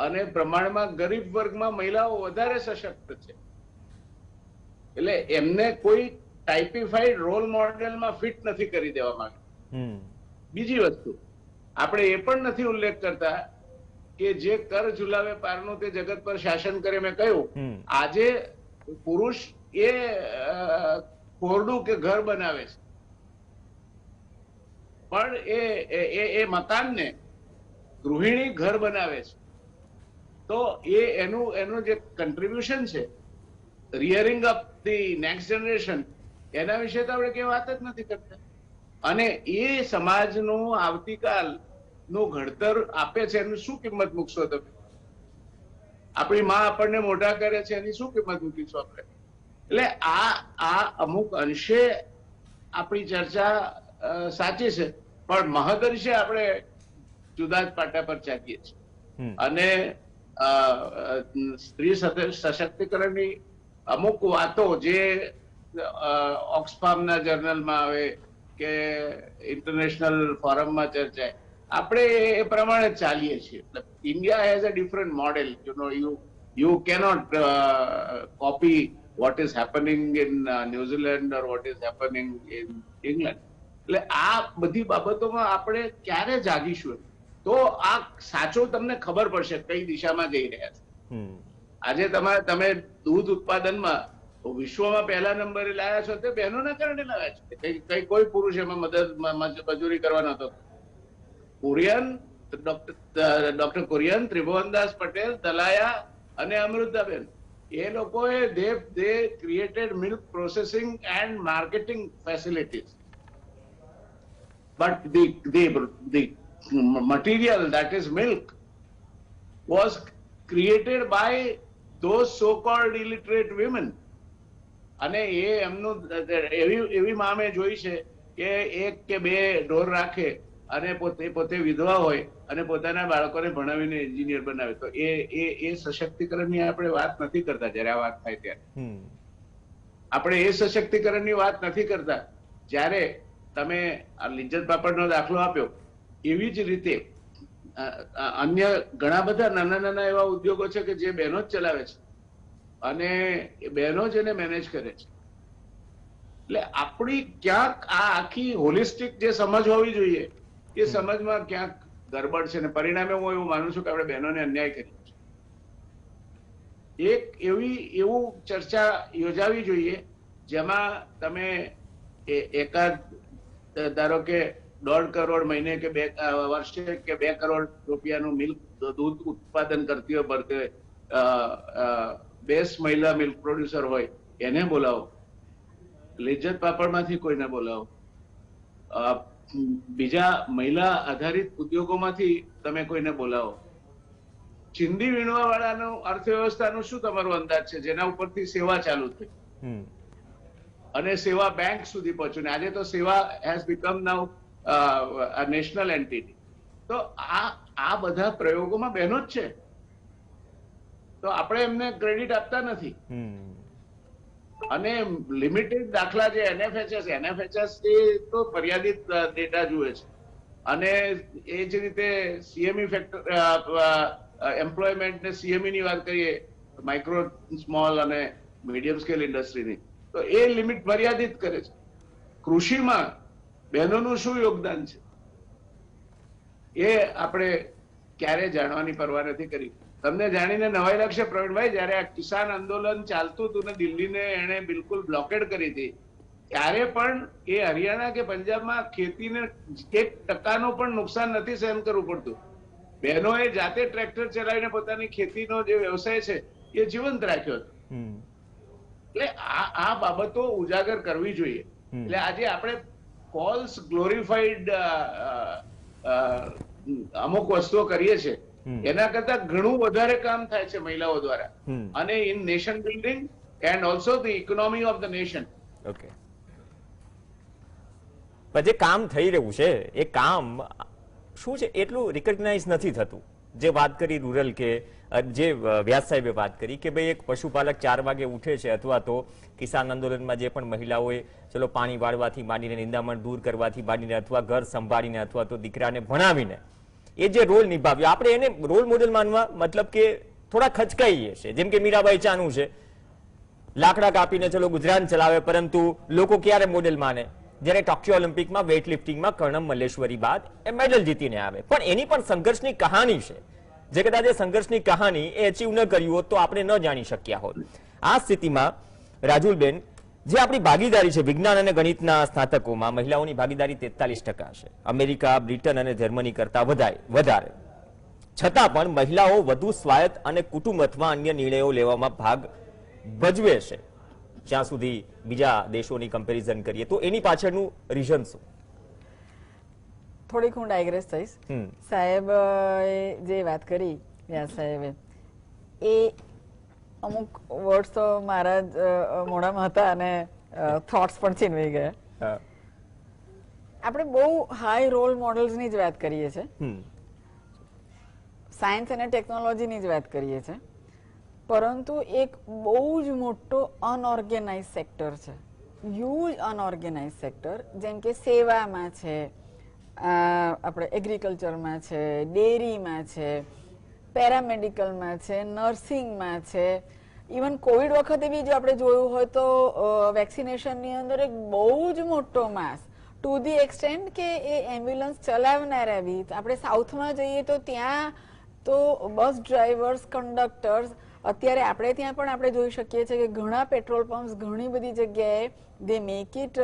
[SPEAKER 3] અને પ્રમાણમાં ગરીબ વર્ગમાં મહિલાઓ વધારે સશક્ત છે. એટલે એમને કોઈ ટાઈપીફાઈડ રોલ મોડેલમાં ફિટ નથી કરી દેવા માંગતા. બીજી વસ્તુ આપણે એ પણ નથી ઉલ્લેખ કરતા કે જે કર ઝુલાવે પારનું તે જગત પર શાસન કરે. મેં કહ્યું આજે પુરુષ એ કોરડું કે ઘર બનાવે છે પણ એ મકાનને ગૃહિણી ઘર બનાવે છે. તો એનું જે કન્ટ્રીબ્યુશન છે rearing up the next generation એના વિશે તો આપણે કઈ વાત જ નથી કરતા. અને એ સમાજનું આવતીકાલ નું ઘડતર આપે છે એનું શું કિંમત મૂકશો તમે? આપણી માં આપણને મોટા કરે છે એની શું કિંમત મૂકીશું આપણે? એટલે આ અમુક અંશે આપણી ચર્ચા સાચી છે પણ મહદ અંશે આપણે જુદા જ પાટા પર ચાલીએ છીએ. અને સ્ત્રી સશક્તિકરણની અમુક વાતો જે ઓક્સફાર્મના જર્નલમાં આવે કે ઇન્ટરનેશનલ ફોરમમાં ચર્ચાય, આપણે એ પ્રમાણે ચાલીએ છીએ. India has a different model. You cannot copy what is happening in New Zealand or what is happening in England. એટલે આ બધી બાબતોમાં આપણે ક્યારે જાગીશું તો આ સાચો તમને ખબર પડશે કઈ દિશામાં જઈ રહ્યા છે. આજે તમે દૂધ ઉત્પાદનમાં વિશ્વમાં પહેલા નંબરે લાયા છો તે બહેનોના કારણે લાવ્યા છે. કઈ કોઈ પુરુષ એમાં મજૂરી કરવા નતો. ડોક્ટર કુરિયન, ત્રિભુવનદાસ પટેલ, દલાયા અને અમૃતાબેન એ લોકોએ they created milk processing and marketing facilities, but the material, that is milk, was created by those so called illiterate women. અને એ એમનું એવી મામે જોઈ છે કે એક કે બે ઢોર રાખે અને પોતે વિધવા હોય અને પોતાના બાળકોને ભણાવીને એન્જિનિયર બનાવે. તો એ સશક્તિકરણની આપણે વાત નથી કરતા. જયારે આ વાત થાય ત્યારે આપણે એ સશક્તિકરણની વાત નથી કરતા જ્યારે તમે આ લિજ્જત પાપડનો દાખલો આપ્યો એવી જ રીતે અન્ય ઘણા બધા નાના નાના એવા ઉદ્યોગો છે કે જે બહેનો જ ચલાવે છે અને બહેનો જ એને મેનેજ કરે છે. એટલે આપણી ક્યાંક આ આખી હોલિસ્ટિક જે સમજ હોવી જોઈએ એ સમજમાં ક્યાંક ગરબડ છે. ને પરિણામે હું એવું માનું છું કે આપણે બહેનોને અન્યાય કર્યો છે. એક એવું ચર્ચા યોજાવી જોઈએ જેમાં તમે એકાદ ધારો કે 1.5 કરોડ મહિને કે વર્ષે કે 2 કરોડ રૂપિયાનું મિલ્ક દૂધ ઉત્પાદન કરતી હોય બેસ્ટ મહિલા મિલ્ક પ્રોડ્યુસર હોય એને બોલાવો. લિજ્જત પાપડમાંથી કોઈને બોલાવો. બીજા મહિલા આધારિત ઉદ્યોગોમાંથી તમે કોઈને બોલાવો. ચિંદી વીણવા વાળાનું અર્થવ્યવસ્થાનું શું તમારો અંદાજ છે જેના ઉપરથી સેવા ચાલુ થઈ અને સેવા બેંક સુધી પહોંચ્યું? આજે તો સેવા has become now national entity. તો આ બધા પ્રયોગોમાં બહેનો જ છે. તો આપણે એમને ક્રેડિટ આપતા નથી. અને લિમિટેડ દાખલા જે એનએફએચએસ એ તો મર્યાદિત ડેટા જુએ છે, અને એ જ રીતે સીએમઈ ફેક્ટર એમ્પ્લોયમેન્ટ ને સીએમઈ ની વાત કરીએ, માઇક્રો સ્મોલ અને મીડિયમ સ્કેલ ઇન્ડસ્ટ્રીની, તો એ લિમિટ મર્યાદિત કરે છે. કૃષિમાં બહેનોનું શું યોગદાન છે એ આપણે ક્યારે જાણવાની પરવા નથી કરી. તમને જાણીને નવાઈ લાગશે પ્રવીણભાઈ, જયારે આ કિસાન આંદોલન ચાલતું હતું ને દિલ્હીને એને બિલકુલ બ્લોકેડ કરી હતી, ત્યારે પણ એ હરિયાણા કે પંજાબમાં ખેતીને 1% પણ નુકસાન નથી સહન કરવું પડતું. બહેનોએ જાતે ટ્રેક્ટર ચલાવીને પોતાની ખેતીનો જે વ્યવસાય છે એ જીવંત રાખ્યો હતો. એટલે આ બાબતો ઉજાગર કરવી જોઈએ. એટલે આજે આપણે ફોલ્સ ગ્લોરીફાઈડ અમુક વસ્તુઓ કરીએ છીએ, એના કરતા ઘણું વધારે કામ થાય છે મહિલાઓ દ્વારા, અને in nation building and also the economy of the nation.
[SPEAKER 1] Okay, પણ જે કામ થઈ રહ્યું છે એ કામ શું છે એટલું રિકગ્નાઇઝ નથી થતું. જે વાત કરી રૂરલ કે જે વ્યાસ સાહેબે વાત કરી કે ભાઈ એક પશુપાલક 4 વાગે ઉઠે છે, અથવા તો કિસાન આંદોલનમાં જે પણ મહિલાઓએ ચલો પાણી વાળવાથી માંડીને નિંદામણ દૂર કરવાથી માંડીને અથવા ઘર સંભાળીને અથવા તો દીકરાને ભણાવીને એ જે રોલ નિભાવ્યો, આપણે એને રોલ મોડેલ માનવા મતલબ કે થોડા ખચકાઈએ છે. જેમ કે મીરાબાઈ ચાનુ છે, લાકડા કાપીને ચલો ગુજરાન ચલાવે, પરંતુ લોકો ક્યારે મોડેલ માને? જ્યારે ટોક્યો ઓલિમ્પિકમાં વેઇટ લિફ્ટિંગમાં કર્ણમ મલ્લેશ્વરી બાદ એ મેડલ જીતીને આવે. પણ એની પણ સંઘર્ષની કહાની છે. જે કદાચ એ સંઘર્ષની કહાની એ અચીવ ન કર્યું હોત તો આપણે ન જાણી શક્યા હોત. આ સ્થિતિમાં રાજુલબેન, જે આપણી ભાગીદારી છે વિજ્ઞાન અને ગણિતના સ્નાતકોમાં, મહિલાઓની ભાગીદારી 43% છે, અમેરિકા, બ્રિટન અને જર્મની કરતા વધારે. છતાં પણ મહિલાઓ વધુ સ્વાયત્ત અને કુટુંબ અથવા અન્ય નિર્ણયો લેવામાં ભાગ ભજવે છે જ્યાં સુધી બીજા દેશોની કમ્પેરિઝન કરીએ તો. એની પાછળનું રીઝન શું?
[SPEAKER 4] થોડીક હું ડાયગ્રેસ થઈશ. સાહેબ જે વાત કરી, વ્યાસ સાહેબે, એ અમુક વર્ડ્સ તો મારા જ મોઢામાં હતા અને થોટ્સ પણ છીનવાઈ ગયા. આપણે બહુ હાઈ રોલ મોડલ્સની જ વાત કરીએ છીએ, સાયન્સ અને ટેકનોલોજીની જ વાત કરીએ છીએ, પરંતુ એક બહુ જ મોટો અનઓર્ગેનાઇઝ સેક્ટર છે, હ્યુજ અનઓર્ગેનાઇઝ સેક્ટર, જેમ કે સેવામાં છે, આપણે એગ્રીકલ્ચરમાં છે, ડેરીમાં છે, પેરામેડિકલમાં છે, નર્સિંગમાં છે, ઇવન કોવિડ વખતે બી જો આપણે જોયું હોય તો વેક્સિનેશનની અંદર એક બહુ જ મોટો માસ, ટુ ધી એક્સટેન્ટ કે એ એમ્બ્યુલન્સ ચલાવનારા બી, આપણે સાઉથમાં જઈએ તો ત્યાં તો બસ ડ્રાઈવર્સ, કંડક્ટર્સ, અત્યારે આપણે ત્યાં પણ આપણે જોઈ શકીએ છીએ કે ઘણા પેટ્રોલ પંપ્સ ઘણી બધી જગ્યાએ દે make it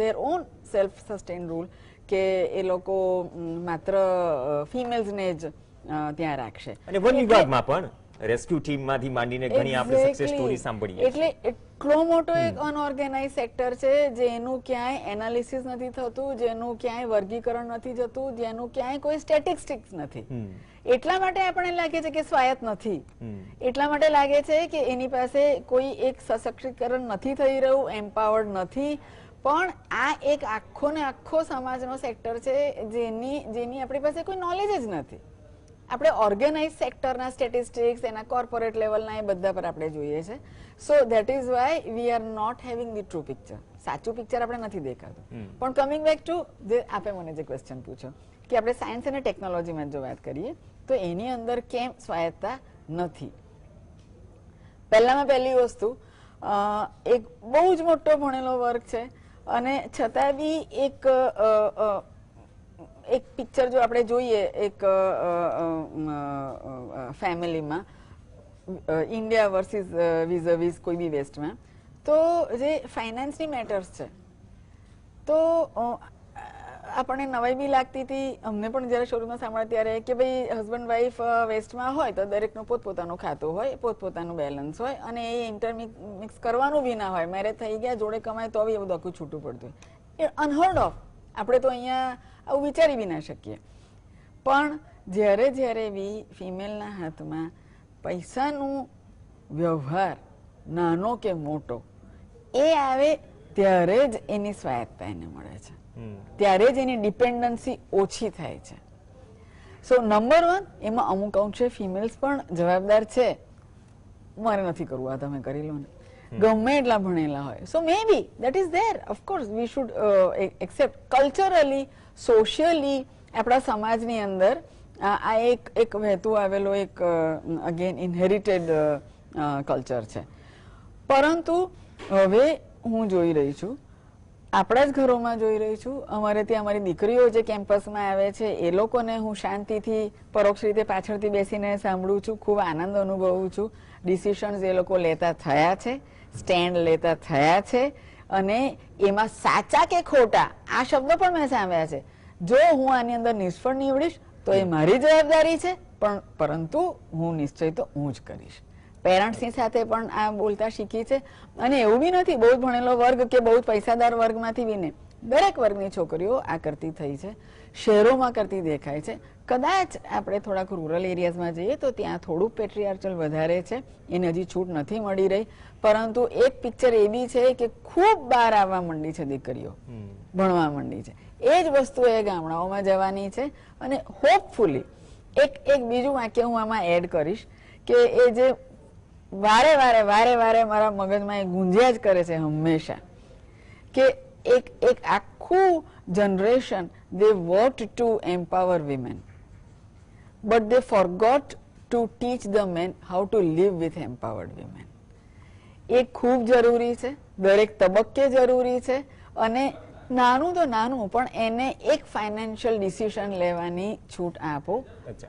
[SPEAKER 4] there own self sustain rule, કે એ લોકો માત્ર ફિમેલ્સને જ ત્યાં રાખશે.
[SPEAKER 1] અને વન વિભાગમાં પણ રેસ્ક્યુ ટીમમાંથી માંડીને ઘણી આપણે સક્સેસ સ્ટોરી સાંભળીએ.
[SPEAKER 4] એટલે એટલો મોટો એક અનઓર્ગેનાઇઝ સેક્ટર છે જેનું ક્યાંય એનાલિસિસ નથી થતું, જેનું ક્યાંય વર્ગીકરણ નથી થતું, જેનું ક્યાંય કોઈ સ્ટેટિસ્ટિક્સ નથી. એટલા માટે આપણને લાગે છે કે સ્વાયત્ત નથી, એટલા માટે લાગે છે કે એની પાસે કોઈ એક સશક્તિકરણ નથી થઈ રહ્યું, એમ્પાવર્ડ નથી. પણ આ એક આખો ને આખો સમાજનો સેક્ટર છે જેની આપણી પાસે કોઈ નોલેજ જ નથી. આપણે ઓર્ગેનાઇઝ સેક્ટરના સ્ટેટિસ્ટિક્સ, એના કોર્પોરેટ લેવલના એ બધા પર આપણે જોઈએ છે. So that is why we are not having the true picture. સાચું પિક્ચર આપણે નથી દેખાતું. પણ કમિંગ બેક ટુ આપે મને જે ક્વેશ્ચન પૂછ્યો કે આપણે સાયન્સ અને ટેકનોલોજીમાં જો વાત કરીએ તો એની અંદર કેમ સ્વાયત્તતા નથી. પહેલામાં પહેલી વસ્તુ, એક બહુ જ મોટો ભણેલો વર્ગ છે અને છતાં બી એક પિક્ચર જો આપણે જોઈએ એક ફેમિલીમાં, ઇન્ડિયા વર્સિસ વિઝ કોઈ બી વેસ્ટમાં, તો જે ફાઇનાન્સની મેટર્સ છે તો આપણને નવાઈ બી લાગતી હતી, અમને પણ જયારે શરૂમાં સાંભળ્યા ત્યારે, કે ભાઈ હસબન્ડ વાઈફ વેસ્ટમાં હોય તો દરેકનું પોતપોતાનું ખાતું હોય, પોતપોતાનું બેલેન્સ હોય, અને એ ઇન્ટરમિક્સ કરવાનું બી ના હોય. મેરેજ થઈ ગયા, જોડે કમાય તો બી એવું આખું છૂટું પડતું હોય. એ અનહર્ડ ઓફ. આપણે તો અહીંયા આવું વિચારી બી ના શકીએ. પણ જ્યારે બી ફિમેલના હાથમાં પૈસાનું વ્યવહાર નાનો કે મોટો એ આવે ત્યારે જ એની સ્વાયત્તતા એને મળે છે, ત્યારે જ એની ડિપેન્ડન્સી ઓછી થાય છે. સો નંબર 1, એમાં અમુક અંશે ફિમેલ્સ પણ જવાબદાર છે. મારે નથી કરવું, આ તમે કરી લો ને. ગમે એટલા ભણેલા હોય. So may be that is there. Of course we should accept. Culturally, socially આપણા સમાજની અંદર આ એક વહેતું આવેલો એક અગેન ઇનહેરિટેડ કલ્ચર છે. પરંતુ હવે હું જોઈ રહી છું, આપણા જ ઘરોમાં જોઈ રહી છું, અમારે ત્યાં અમારી દીકરીઓ જે કેમ્પસમાં આવે છે એ લોકોને હું શાંતિથી પરોક્ષ રીતે પાછળથી બેસીને સાંભળું છું, ખૂબ આનંદ અનુભવું છું. ડિસિશન્સ એ લોકો લેતા થયા છે, સ્ટેન્ડ લેતા થયા છે, અને એમાં સાચા કે ખોટા આ શબ્દો પણ મેં સાંભળ્યા છે. જો હું આની અંદર નિષ્ફળ નીવડીશ તો એ મારી જવાબદારી છે, પરંતુ હું નિશ્ચય તો હું જ કરીશ. પેરેન્ટ્સની સાથે પણ આ બોલતા શીખી છે. અને એવું બી નથી બહુ જ ભણેલો વર્ગ કે બહુ જ પૈસાદાર વર્ગમાંથી બી ને, દરેક વર્ગની છોકરીઓ આ કરતી થઈ છે, શહેરોમાં કરતી દેખાય છે. કદાચ આપણે થોડાક રૂરલ એરિયાઝમાં જઈએ તો ત્યાં થોડુંક પેટ્રીઆર્ચલ વધારે છે, એને હજી છૂટ નથી મળી રહી. પરંતુ એક પિક્ચર એ બી છે કે ખૂબ બહાર આવવા માંડી છે દીકરીઓ, ભણવા માંડી છે. એ જ વસ્તુ એ ગામડાઓમાં જવાની છે. અને હોપફુલી એક બીજું વાક્ય હું આમાં એડ કરીશ કે એ જે વારે વારે મારા મગજમાં એ ગુંજ્યા જ કરે છે હંમેશા, કે એક આખું generation they worked to empower women, but they forgot to teach the men how to live with empowered women. એ ખૂબ જરૂરી છે, દરેક તબક્કે જરૂરી છે. અને નાનું તો નાનું પણ એને એક ફાઇનાન્શિયલ ડિસિઝન લેવાની છૂટ આપો,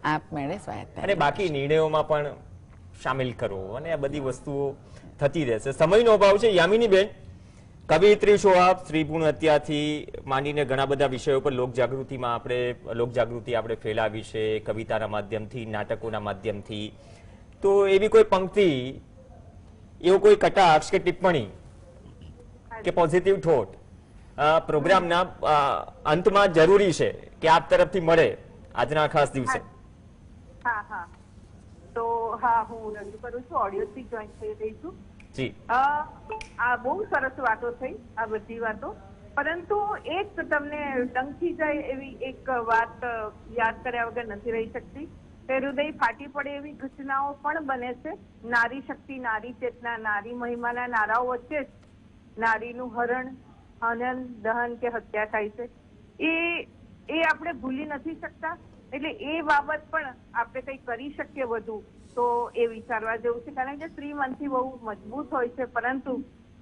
[SPEAKER 4] આપમેળે સ્વાયત્ત.
[SPEAKER 1] અને બાકી નિર્ણયોમાં પણ શામિલ કરો, અને આ બધી વસ્તુઓ થતી રહેશે. સમયનો અભાવ છે. યામિનીબેન, કવિયત્રી છો આપ, સ્ત્રી ભ્રૂણ હત્યાથી માંડીને ઘણા બધા વિષયો પર લોકજાગૃતિ આપણે ફેલાવી છે, કવિતાના માધ્યમથી, નાટકોના માધ્યમથી. તો એવી કોઈ પંક્તિ, એવો કોઈ કટાક્ષ કે ટિપ્પણી કે પોઝિટિવ થોટ પ્રોગ્રામના અંતમાં જરૂરી છે કે આપ તરફથી મળે આજના ખાસ દિવસે?
[SPEAKER 5] હા હા, તો હા, હું રજૂ કરું છું, ઓડિયોથી જોઈન થઈ રહી છું.
[SPEAKER 1] જી,
[SPEAKER 5] આ બહુ સરસ વાતો થઈ, આ બધી વાતો. પરંતુ એક તમને ડંખી જાય એવી એક વાત યાદ કર્યા વગર નથી રહી શકતી. તે હૃદય ફાટી પડે એવી ઘટનાઓ પણ બને છે. નારી શક્તિ, નારી ચેતના, નારી મહિમાના નારાઓ વચ્ચે જ નારીનું હરણ, હનન, દહન કે હત્યા થાય છે. એ આપણે ભૂલી નથી શકતા. એટલે એ બાબત પણ આપણે કંઈ કરી શકીએ વધુ તો એ વિચારવા જેવું છે. કારણ કે સ્ત્રી મનથી બહુ મજબૂત હોય છે, પરંતુ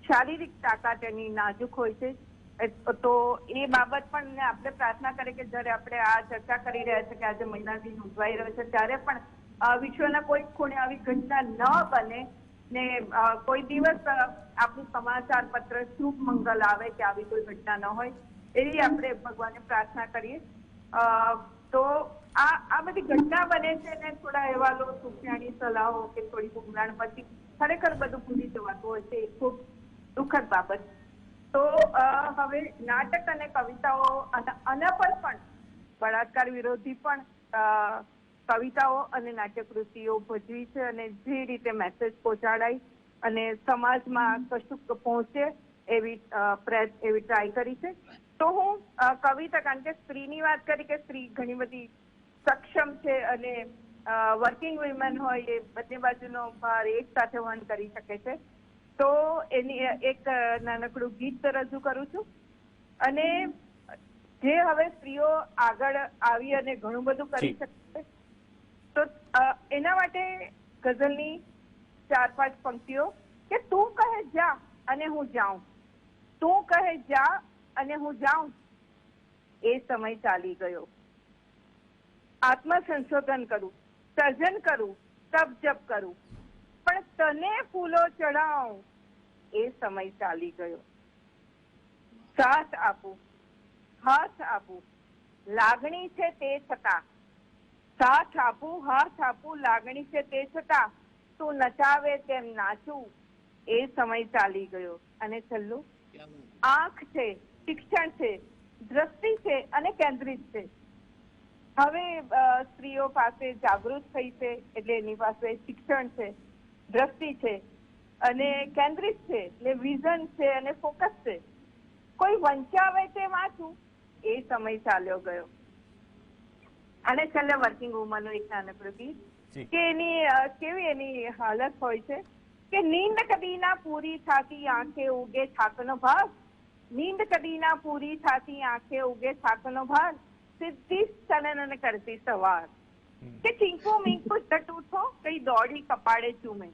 [SPEAKER 5] શારીરિક તાકાત એની નાજુક હોય છે. તો એ બાબત પણ આપણે પ્રાર્થના કરીએ કે જ્યારે આપણે આ ચર્ચા કરી રહ્યા છીએ કે આજે મહિલા દિન ઉજવાઈ રહ્યો છે, ત્યારે પણ વિશ્વના કોઈ ખૂણે આવી ઘટના ન બને ને કોઈ દિવસ આપણું સમાચાર પત્ર શુભ મંગલ આવે કે આવી કોઈ ઘટના ન હોય, એવી આપણે ભગવાનને પ્રાર્થના કરીએ. તો આ બધી ઘટના બને છે ને થોડા અહેવાલો, સુફિયાણી સલાહો કે થોડી બુમરાણ પછી ખરેખર બધું ભૂલી જવાતું હોય છે. એ ખૂબ દુઃખદ બાબત. તો હવે નાટક અને કવિતાઓ, આના પર પણ બળાત્કાર વિરોધી પણ કવિતાઓ અને નાટ્યકૃતિઓ ભજવી છે, અને જે રીતે મેસેજ પહોંચાડાય અને સમાજમાં કશુંક પહોંચે એવી ટ્રાય કરી છે. તો હું કવિતા, કારણ કે સ્ત્રીની વાત કરી કે સ્ત્રી ઘણી બધી સક્ષમ છે અને વર્કિંગ વુમેન હોય એ બંને બાજુનો ભાર એક સાથે વહન કરી શકે છે. તો એની એક નાનકડું ગીત રજૂ કરું છું. અને જે હવે સ્ત્રીઓ આગળ આવી અને ઘણું બધું કરી શકે, તો એના માટે ગઝલની 4-5 પંક્તિઓ કે તું કહે જા અને હું જાઉં, તું કહે જા અને હું જાઉં, એ સમય ચાલી ગયો. આત્મસંશોધન કરું, સર્જન કરું, તપ જપ કરું, પણ તને ફૂલો ચડાવું, એ સમય ચાલી ગયો. સાથ આપું, હાથ આપું, લાગણી છે તે છતાં, સાથ આપું, હાથ આપું, લાગણી છે તે છતાં, તું નચાવે તેમ નાચું, એ સમય ચાલી ગયો. અને છેલ્લું, આંખ છે, શિક્ષણ છે, દ્રષ્ટિ છે અને કેન્દ્રિત છે. હવે સ્ત્રીઓ પાસે જાગૃત થઈ છે, એટલે એની પાસે શિક્ષણ છે, દ્રષ્ટિ છે અને કેન્દ્રિત છે, એટલે વિઝન છે અને ફોકસ છે. કોઈ વંચાવે તે વાંચું, એ સમય ચાલ્યો ગયો. અને છેલ્લે વર્કિંગ વુમનનું એક નાનકડું ગીત કે એની કેવી એની હાલત હોય છે કે નીંદ કદી ના પૂરી થાતી આંખે ઉગે થાકનો ભાર, નીંદ કદી ના પૂરી થાતી આંખે ઉગે થાકનો ભાર, સિદ્ધિ ચલન કરતી સવાર. કે ચીંકુ મીંકુ ઝટ ઉઠો કઈ દોડી કપાળે ચૂમે,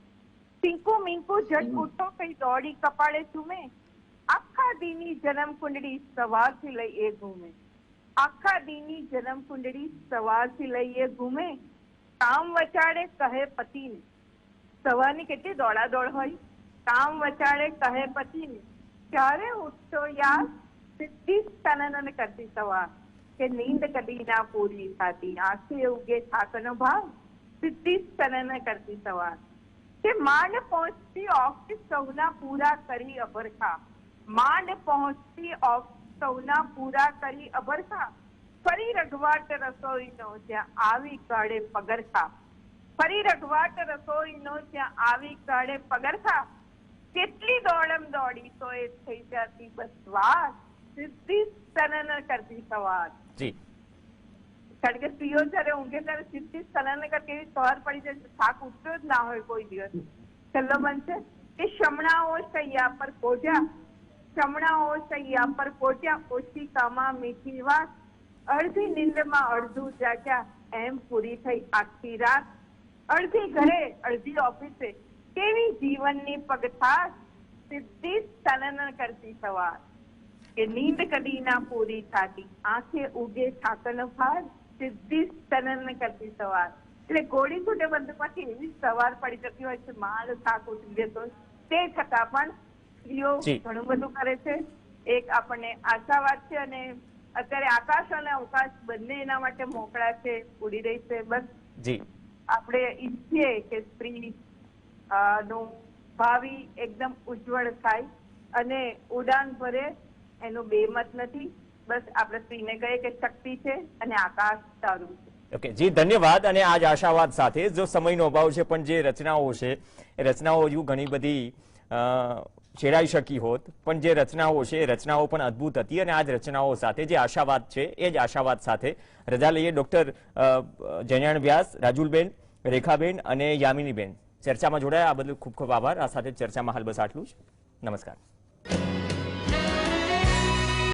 [SPEAKER 5] ચીંકુ મીંકુ ઝટ ઉઠો કઈ દોડી કપાળે ચૂમે, આખા દીની જન્મ કુંડળી સવારથી લઈ એ ઘૂમે, આખા દીની જન્મ કુંડળી સવારથી લઈ એ ઘૂમે, કામ વચાડે કહે પતિને, સવારની કેટલી દોડાદોડ હોય, કામ વચાડે કહે પતિને, ક્યારે ઉઠશો યાર, સિદ્ધિ ચલન કરતી સવાર. કે નીંદ કદી ના પૂરી થાતી આંખે ઉગે થાકનો ભાર, સિદ્ધિ ચલન કરતી સવાર. કે માંડ પહોંચતી ઓફિસ સૌના પૂરા કરી અભરખા, માંડ પહોંચતી ઓફિસ સૌના પૂરા કરી અભરખા, ફરી રઘવાટ રસોઈનો જ્યાં આવી કાઢે પગરખા, ફરી રઘવાટ રસોઈનો જ્યાં આવી કાઢે પગરખા, કેટલી દોડમ દોડી તો એ થઈ જતી બસ વાર, સિદ્ધિ ચલન કરતી સવાર.
[SPEAKER 1] જી
[SPEAKER 5] કારણ કે સ્ત્રીઓ જયારે ઊંઘે ત્યારે સિદ્ધિ ચલન કરતી એવી સવાર પડી જાય, થાક ઉતર્યો જ ના હોય કોઈ દિવસ. છેલ્લો બનશે કે શમણાઓ શૈયા પર કોજ્યા, શમણાઓ શૈયા પર કોજ્યા, ઓશિકામાં મીઠી વાત, અડધી નીંદમાં અડધું જાગ્યા, એમ પૂરી થઈ આખી રાત, અડધી ઘરે અડધી ઓફિસે, કેવી જીવનની પગથાર, સિદ્ધિ ચલન કરતી સવાર. કે નીંદ કદી ના પૂરી થાતી આંખે ઉગે થાકનો ભાર, સિદ્ધિ ચલન કરતી સવાર. એટલે ગોળી છૂટે બંધ પછી એવી સવાર પડી જતી હોય છે, માંડ થાક ઉતરી જતો, તે છતાં પણ સ્ત્રીઓ ઘણું બધું કરે છે. એક આપણને આશાવાદ છે અને અત્યારે આકાશ અને અવકાશ બંને એના માટે મોકળા છે, ઉડી રહી છે. બસ
[SPEAKER 1] જી
[SPEAKER 5] આપણે ઈચ્છીએ કે સ્ત્રી નું ભાવિ એકદમ ઉજ્જવળ થાય અને ઉડાન ભરે, એનું બેમત નથી. બસ આપણે સ્ત્રીને કહીએ કે શક્તિ છે અને આકાશ તારું છે.
[SPEAKER 1] ઓકે જી, ધન્યવાદ. અને આજ આશાવાદ સાથે જો સમયનો અભાવ છે પણ જે રચનાઓ છે એ રચનાઓ હજુ ઘણી બધી છેડાઈ શકી હોત, પણ જે રચનાઓ છે એ રચનાઓ પણ અદ્ભુત હતી. અને આજ રચનાઓ સાથે જે આશાવાદ છે એ જ આશાવાદ સાથે રજા લઈએ. ડોક્ટર જયાણ વ્યાસ, રાજુલબેન, રેખાબેન અને યામિનીબેન ચર્ચામાં જોડાયા, આ બદલ ખૂબ ખૂબ આભાર. આ સાથે ચર્ચામાં હાલ બસ આટલું જ. નમસ્કાર.